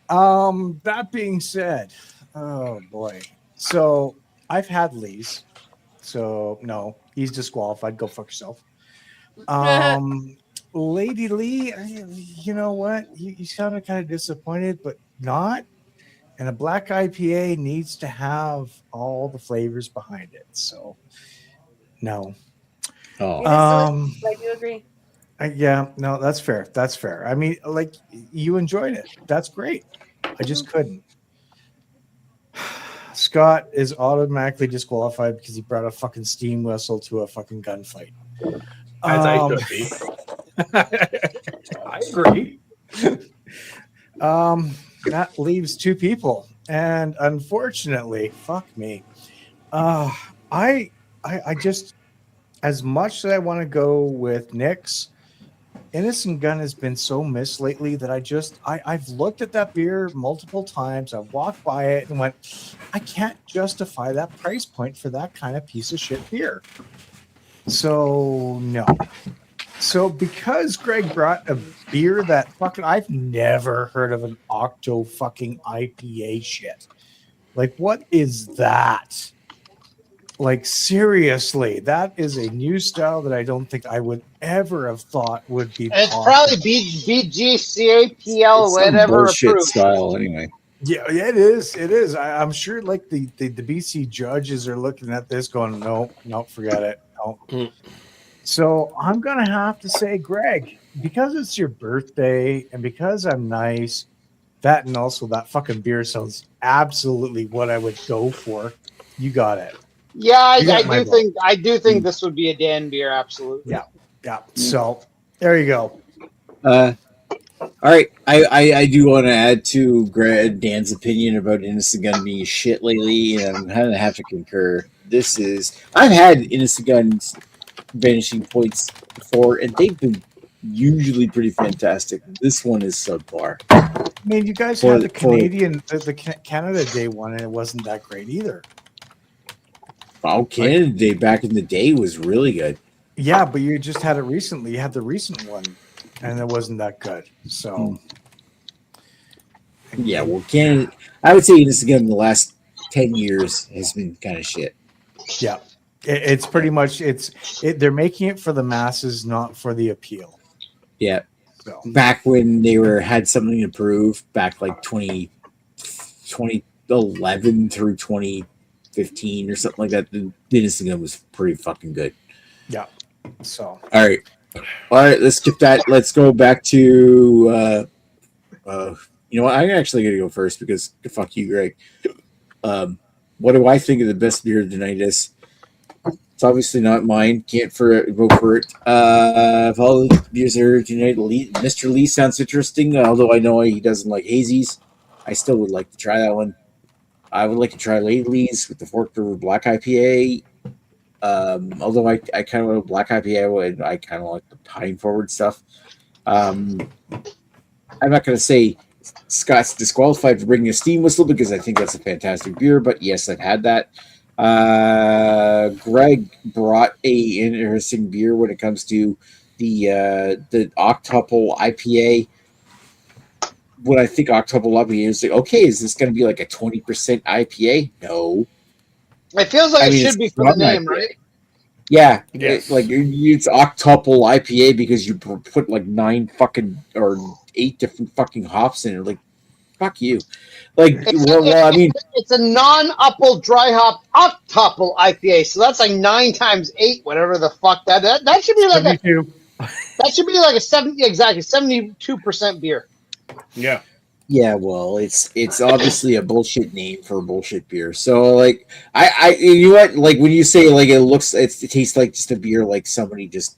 That being said, oh boy. So I've had Lee's. So no, he's disqualified. Go fuck yourself. Lady Lee, you know what? You sounded kind of disappointed, but not. And a black IPA needs to have all the flavors behind it. So no. Oh, I do agree. Yeah, no, that's fair. That's fair. I mean, like, you enjoyed it. That's great. I just couldn't. Scott is automatically disqualified because he brought a fucking steam whistle to a fucking gunfight. As I should be. I agree. That leaves two people, and unfortunately, fuck me. I just, as much as I want to go with Nick's, Innocent Gun has been so missed lately that I've looked at that beer multiple times. I've walked by it and went, I can't justify that price point for that kind of piece of shit beer. So no. So because Greg brought a beer that fucking I've never heard of an Octo fucking IPA shit. Like, what is that? Like, seriously, that is a new style that I don't think I would ever have thought would be It's possible. probably BGCAPL, it's some whatever bullshit approved. style anyway. Yeah, it is. It is. I'm sure like the BC judges are looking at this going, no, forget it. No. Mm. So I'm going to have to say, Greg, because it's your birthday and because I'm nice, that and also that fucking beer sounds absolutely what I would go for. You got it. Yeah, You got my I do think this would be a Dan beer, absolutely. Yeah. Yeah. So there you go. All right, I do want to add to Dan's opinion about Innocent Gun being shit lately, and I'm gonna have to concur. I've had Innocent Gun's vanishing points before, and they've been usually pretty fantastic. This one is subpar. I mean, you guys For- had the for- Canadian, the Canada Day one, and it wasn't that great either. Oh, Canada Day back in the day was really good. Yeah, but you just had it recently. You had the recent one, and it wasn't that good. So, Yeah, well, Canada, I would say Innocent Gun in the last 10 years has been kind of shit. yeah, it's pretty much they're making it for the masses, not for the appeal. Yeah, So, back when they had something to prove, back like 2011 through 2015 or something like that, the Innocent Gun was pretty fucking good. yeah. So, All right, let's skip that. Let's go back to you know what? I'm actually gonna go first because fuck you, Greg. What do I think of the best beer tonight is? It's obviously not mine. Can't vote for it. If all the beers are tonight, Mr. Lee sounds interesting. Although I know he doesn't like hazies, I still would like to try that one. I would like to try Lady Lee's with the Forked River Black IPA. Although I kind of like Black IPA, I kind of like the Pine Forward stuff. I'm not going to say Scott's disqualified for bringing a steam whistle because I think that's a fantastic beer. But yes, I've had that. Greg brought a interesting beer when it comes to the octuple IPA. When I think octuple IPA, it's like, okay, is this going to be like a 20% IPA? No. It feels like it mean, should be it's for the not name, IPA. right? Yeah, Yes. it's octuple IPA because you put like 9 fucking or 8 different fucking hops in it. Like, fuck you. Like, well, I mean, It's a non-upple dry hop octuple IPA, so that's like 9 times 8, whatever the fuck that should be like 72. that should be like a 72% beer. Yeah. yeah, well, it's obviously a bullshit name for a bullshit beer. So, like, I you know what? Like when you say like it tastes like just a beer, like somebody just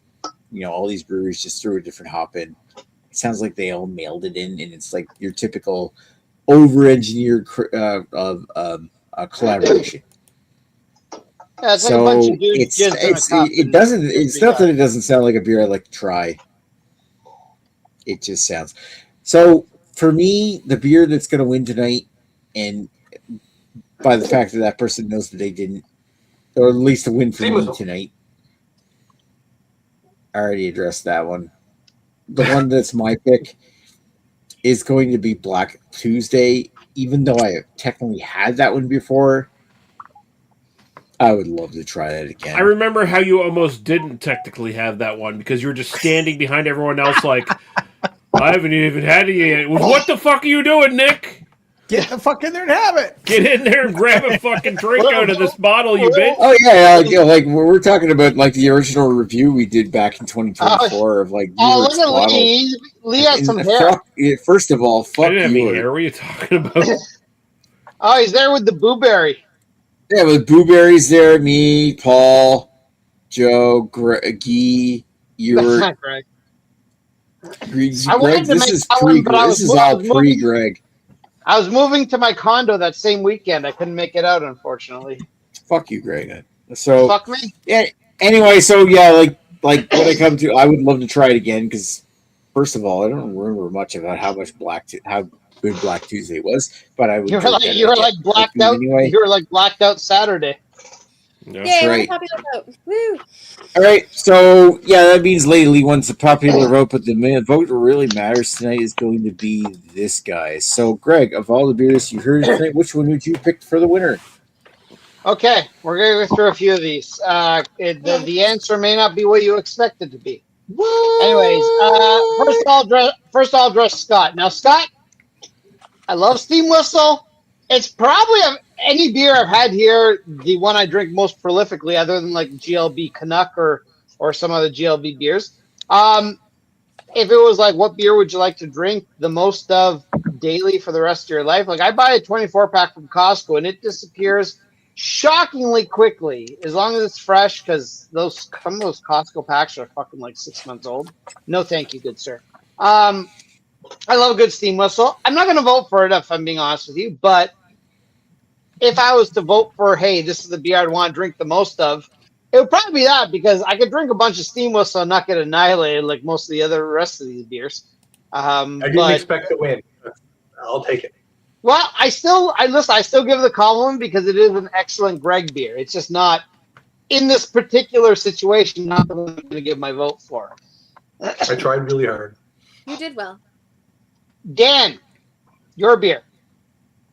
all these breweries just threw a different hop in. It sounds like they all mailed it in, and it's like your typical over-engineered collaboration. Yeah, it's like a bunch So of dudes it's jizzed in a cup it and doesn't. It's not that yeah. it doesn't sound like a beer I like to try. It just sounds. So for me, the beer that's going to win tonight, and by the fact that that person knows that they didn't, or at least the win for me tonight, I already addressed that one. The one that's my pick is going to be Black Tuesday, even though I have technically had that one before. I would love to try that again. I remember how you almost didn't technically have that one because you were just standing behind everyone else like, I haven't even had it yet. What the fuck are you doing, Nick? Get the fuck in there and have it. Get in there and grab a fucking drink out of this bottle, you bitch. Oh yeah, like we're talking about like the original review we did back in 2024 of like look at Lee. Lee has some hair. First of all, I fuck didn't have any you. hair. What are you talking about? Oh, he's there with the booberry. Yeah, with Blueberries there, me, Paul, Joe, Guy, That's not Greg. Greg. I wanted to This make is that pre. one, but I This was is all moving- pre-Greg. I was moving to my condo that same weekend. I couldn't make it out, unfortunately. Fuck you, Greg. So Fuck me. yeah. Anyway, so yeah, like when I come to, I would love to try it again because first of all, I don't remember much about how good Black Tuesday was, but I would. You were like blacked out. anyway. You were like blacked out Saturday. No. Yay, right. what a popular vote. Woo! All right, so yeah, that means Lee wants the popular vote, but the vote that really matters tonight is going to be this guy. So, Greg, of all the beers you heard tonight, which one would you pick for the winner? Okay, we're going to go through a few of these. The answer may not be what you expect it to be. Anyways, first I'll address Scott. Now, Scott, I love Steam Whistle. It's probably any beer I've had here, the one I drink most prolifically, other than like GLB Canuck or some other GLB beers. If it was like, what beer would you like to drink the most of daily for the rest of your life? Like I buy a 24-pack from Costco and it disappears shockingly quickly as long as it's fresh, because some of those Costco packs are fucking like 6 months old. No, thank you, good sir. I love a good Steam Whistle. I'm not going to vote for it if I'm being honest with you, but if I was to vote for, hey, this is the beer I'd want to drink the most of, it would probably be that, because I could drink a bunch of Steam Whistle and not get annihilated like most of the rest of these beers. I didn't expect to win. I'll take it. Well, I still give the compliment because it is an excellent Greg beer. It's just not in this particular situation, not the one I'm going to give my vote for. I tried really hard. You did well. Dan, your beer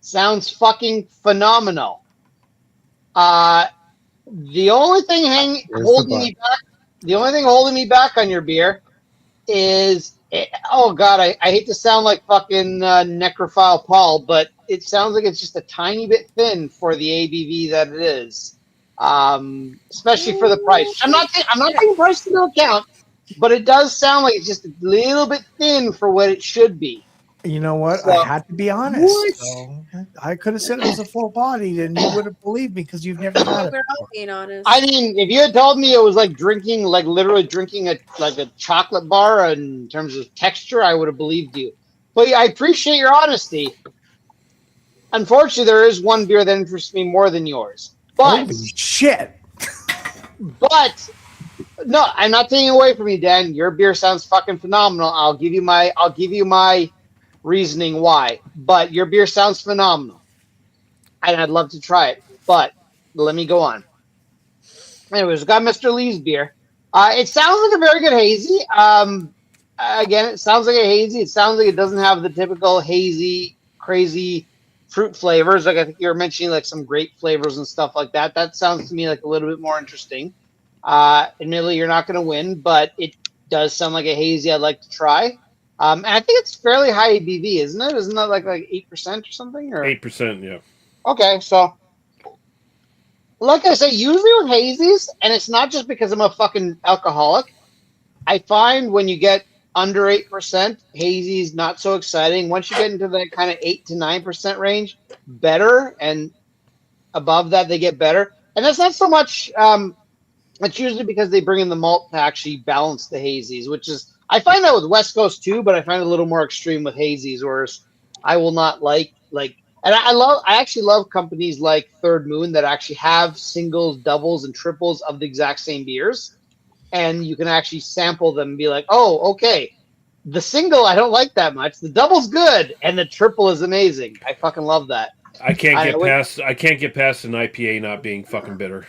sounds fucking phenomenal. The only thing holding me back on your beer is, oh god, I hate to sound like fucking necrophile Paul, but it sounds like it's just a tiny bit thin for the ABV that it is, especially for the price. I'm not taking price into account, but it does sound like it's just a little bit thin for what it should be. You know what? So, I had to be honest. So I could have said it was a full bodied, and you would have believed me because you've never had it. We're all being honest. I mean, if you had told me it was like literally drinking a chocolate bar in terms of texture, I would have believed you. But yeah, I appreciate your honesty. Unfortunately, there is one beer that interests me more than yours. But Holy shit! But no, I'm not taking away from you, Dan. Your beer sounds fucking phenomenal. I'll give you my reasoning why. But your beer sounds phenomenal, and I'd love to try it. But let me go on. Anyways, we got Mr. Lee's beer. It sounds like a very good hazy. Again, it sounds like a hazy. It sounds like it doesn't have the typical hazy, crazy fruit flavors. Like I think you were mentioning, like some grape flavors and stuff like that. That sounds to me like a little bit more interesting. Admittedly, you're not going to win, but it does sound like a hazy I'd like to try. And I think it's fairly high ABV, isn't it? Isn't that like 8% or something? Or 8%, yeah. okay, so like I say, usually with hazies, and it's not just because I'm a fucking alcoholic. I find when you get under 8%, hazy's not so exciting. Once you get into that kind of 8 to 9% range, better, and above that they get better. And that's not so much. It's usually because they bring in the malt to actually balance the hazies, which is I find that with West Coast too, but I find it a little more extreme with hazies, whereas I will not like. And I actually love companies like Third Moon that actually have singles, doubles, and triples of the exact same beers. And you can actually sample them and be like, oh, okay, the single I don't like that much. The double's good, and the triple is amazing. I fucking love that. I can't get past an IPA not being fucking bitter.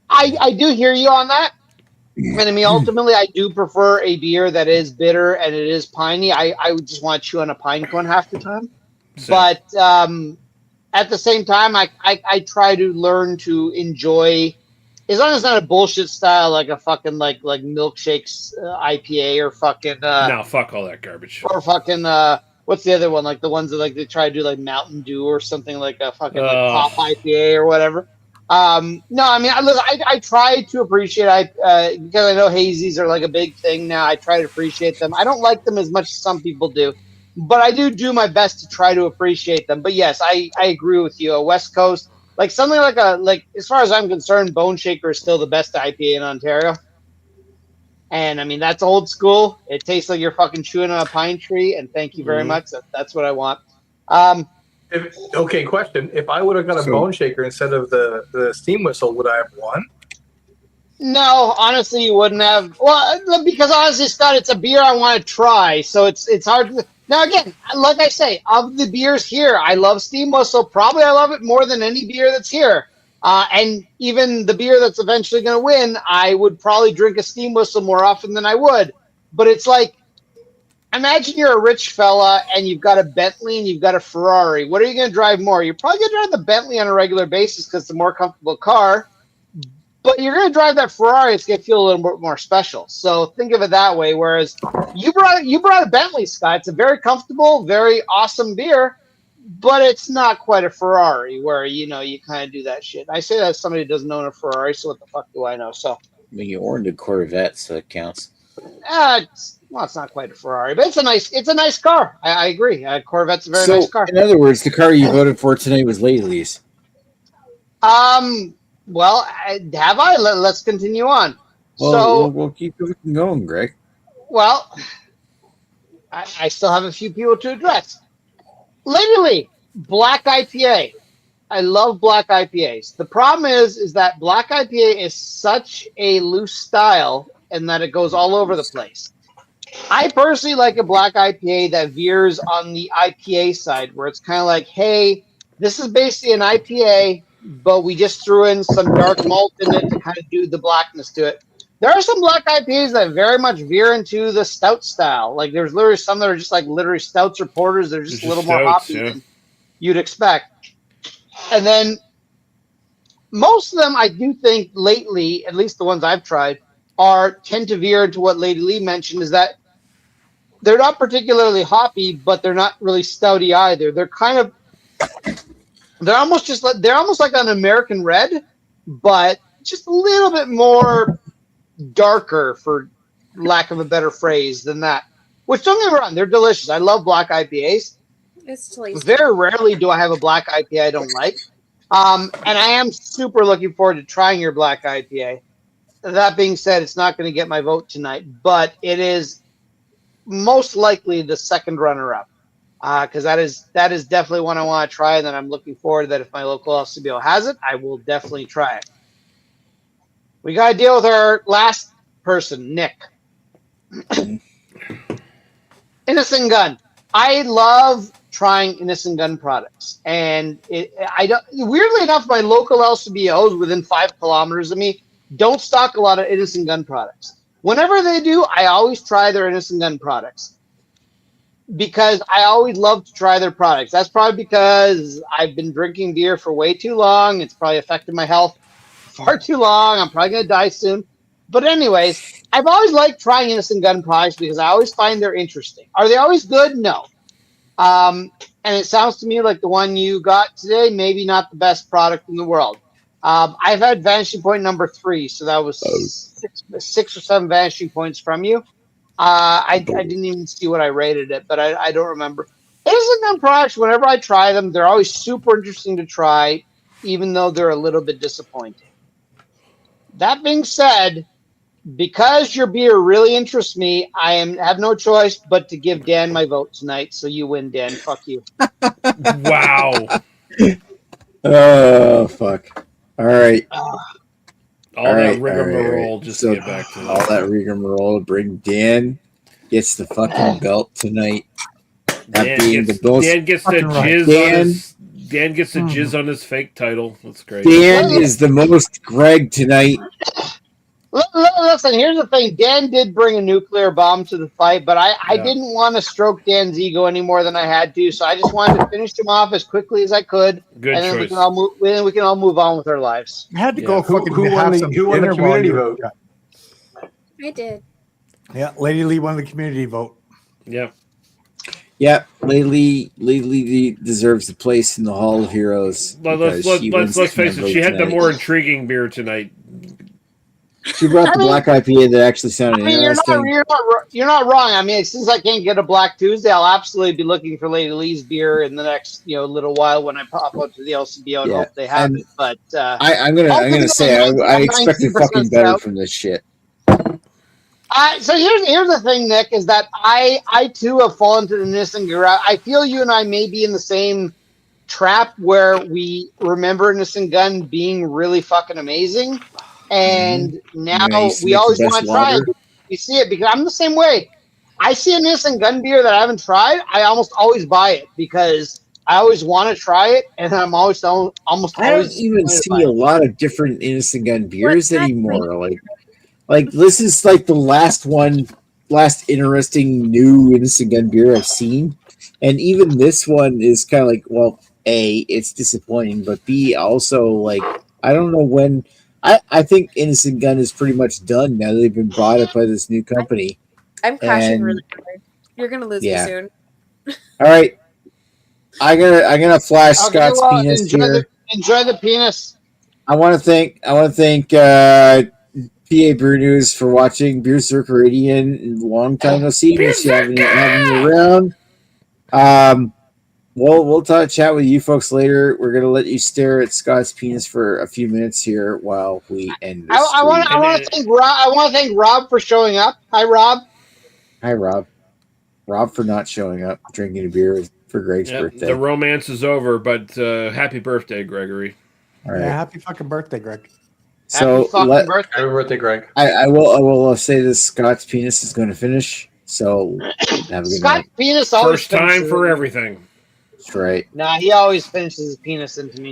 I do hear you on that. And I mean, ultimately, I do prefer a beer that is bitter and it is piney. I would just want to chew on a pine cone half the time. Same. But at the same time, I try to learn to enjoy, as long as it's not a bullshit style like a fucking like milkshakes IPA or fucking no, fuck all that garbage. or fucking what's the other one, like the ones that like they try to do like Mountain Dew or something like a fucking like pop IPA or whatever. No, I mean I try to appreciate because I know hazies are like a big thing now. I try to appreciate them. I don't like them as much as some people do, but I do my best to try to appreciate them. But yes, I agree with you. A West Coast, like something like as far as I'm concerned, Bone Shaker is still the best IPA in Ontario. And I mean that's old school. It tastes like you're fucking chewing on a pine tree. And thank you very much. That's what I want. Okay, question. If I would have got a Bone Shaker instead of the Steam Whistle, would I have won? No, honestly, you wouldn't have. Well, because honestly, Scott, it's a beer I want to try, so it's hard to. Now, again, like I say, of the beers here, I love Steam Whistle. Probably I love it more than any beer that's here. And even the beer that's eventually going to win, I would probably drink a Steam Whistle more often than I would. But it's like, imagine you're a rich fella and you've got a Bentley and you've got a Ferrari. What are you going to drive more? You're probably going to drive the Bentley on a regular basis because it's a more comfortable car. But you're going to drive that Ferrari. It's going to feel a little bit more special. So think of it that way. Whereas you brought a Bentley, Scott. It's a very comfortable, very awesome beer, but it's not quite a Ferrari where, you kind of do that shit. I say that as somebody who doesn't own a Ferrari, so what the fuck do I know? So I mean, you owned a Corvette, so it counts. it's not quite a Ferrari, but it's a nice car. I agree. Corvette's a very nice car. In other words, the car you voted for tonight was Lady-Lee's. Well, have I? Let's continue on. Well, so we'll keep going, Greg. Well, I still have a few people to address. Lady Lee, black IPA. I love black IPAs. The problem is that black IPA is such a loose style and that it goes all over the place. I personally like a black IPA that veers on the IPA side, where it's kind of like, hey, this is basically an IPA, but we just threw in some dark malt in it to kind of do the blackness to it. There are some black IPAs that very much veer into the stout style. Like there's literally some that are just like literally stouts or porters. They're just a little more hoppy than you'd expect. And then most of them, I do think lately, at least the ones I've tried, tend to veer into what Lady Lee mentioned, is that they're not particularly hoppy, but they're not really stouty either. They're almost like an American red, but just a little bit more darker, for lack of a better phrase, than that. Which, don't get me wrong, they're delicious. I love black IPAs. It's delicious. Very rarely do I have a black IPA I don't like. And I am super looking forward to trying your black IPA. That being said, it's not going to get my vote tonight, but it is most likely the second runner-up. Because that is definitely one I want to try, and then I'm looking forward that if my local LCBO has it, I will definitely try it. We got to deal with our last person, Nick. Innocent Gun. I love trying Innocent Gun products, and I don't. Weirdly enough, my local LCBOs within 5 kilometers of me don't stock a lot of Innocent Gun products. Whenever they do, I always try their Innocent Gun products because I always love to try their products. That's probably because I've been drinking beer for way too long. It's probably affected my health far too long. I'm probably gonna die soon. But anyways, I've always liked trying Innocent Gun products because I always find they're interesting. Are they always good? No. And it sounds to me like the one you got today, maybe not the best product in the world. I've had Vanishing Point number 3, so that was six or 7 Vanishing Points from you. I didn't even see what I rated it, but I don't remember. Innocent Gun products, whenever I try them, they're always super interesting to try, even though they're a little bit disappointing. That being said, because your beer really interests me, I have no choice but to give Dan my vote tonight. So you win, Dan. Fuck you. Wow. Oh, fuck. All right. All right, that rigmarole all right. just So, to get back to all that rigmarole to bring Dan gets the fucking belt tonight. That being the most. Dan gets the fucking right. jizz Dan- on his. Dan gets the jizz on his fake title. That's great. Dan is the most Greg tonight. Listen, here's the thing. Dan did bring a nuclear bomb to the fight, but I Yeah. didn't want to stroke Dan's ego any more than I had to, so I just wanted to finish him off as quickly as I could, Good and then we choice. can all move on with our lives. I had to Yeah. go Who- fucking who won have the- some who won the dinner community while vote? Yeah. I did. Yeah, Lady Lee won the community vote. Yeah. Yeah, Lately deserves the place in the Hall of Heroes. because she wins Let's face the it. She had the tonight. more intriguing beer tonight. She brought the black IPA that actually sounded I mean, interesting. you're not wrong. I mean, since I can't get a Black Tuesday, I'll absolutely be looking for Lady Lee's beer in the next little while when I pop up to the LCBO and Yeah, hope they have and it. But I'm gonna say I expected fucking better from this shit. So here's the thing, Nick, is that I too have fallen to the Innocent Gun. I feel you and I may be in the same trap where we remember Innocent Gun being really fucking amazing, and now Yeah, I used to we make the always best want to try it. lager. You see it because I'm the same way. I see an Innocent Gun beer that I haven't tried, I almost always buy it because I always want to try it, and I'm almost I don't always even disappointed see by a it. lot of different Innocent Gun beers What? anymore. Like this is like the last interesting new Innocent Gun beer I've seen, and even this one is kind of like, well, A, it's disappointing, but B, also like I don't know when. I think Innocent Gun is pretty much done now that they've been bought up by this new company. I'm crashing And- really hard. You're gonna lose Yeah. me soon. All right, I'm gonna flash Okay, Scott's well, penis enjoy here. enjoy the penis. I want to thank PA Brew News for watching Beer Circadian. Long time no see. Miss you having you around. We'll chat with you folks later. We're gonna let you stare at Scott's penis for a few minutes here while we end this. I want to thank Rob. I want to thank Rob for showing up. Hi, Rob. Hi, Rob. Rob for not showing up, drinking a beer for Greg's Yep, birthday. the romance is over, but happy birthday, Gregory. All Yeah, right. happy fucking birthday, Greg. So Happy fucking let, birthday. Happy birthday, Greg. I will say this: Scott's penis is going to finish. So have a good Scott night. Penis always First time finishes for it. everything. That's right. Nah, he always finishes his penis into me.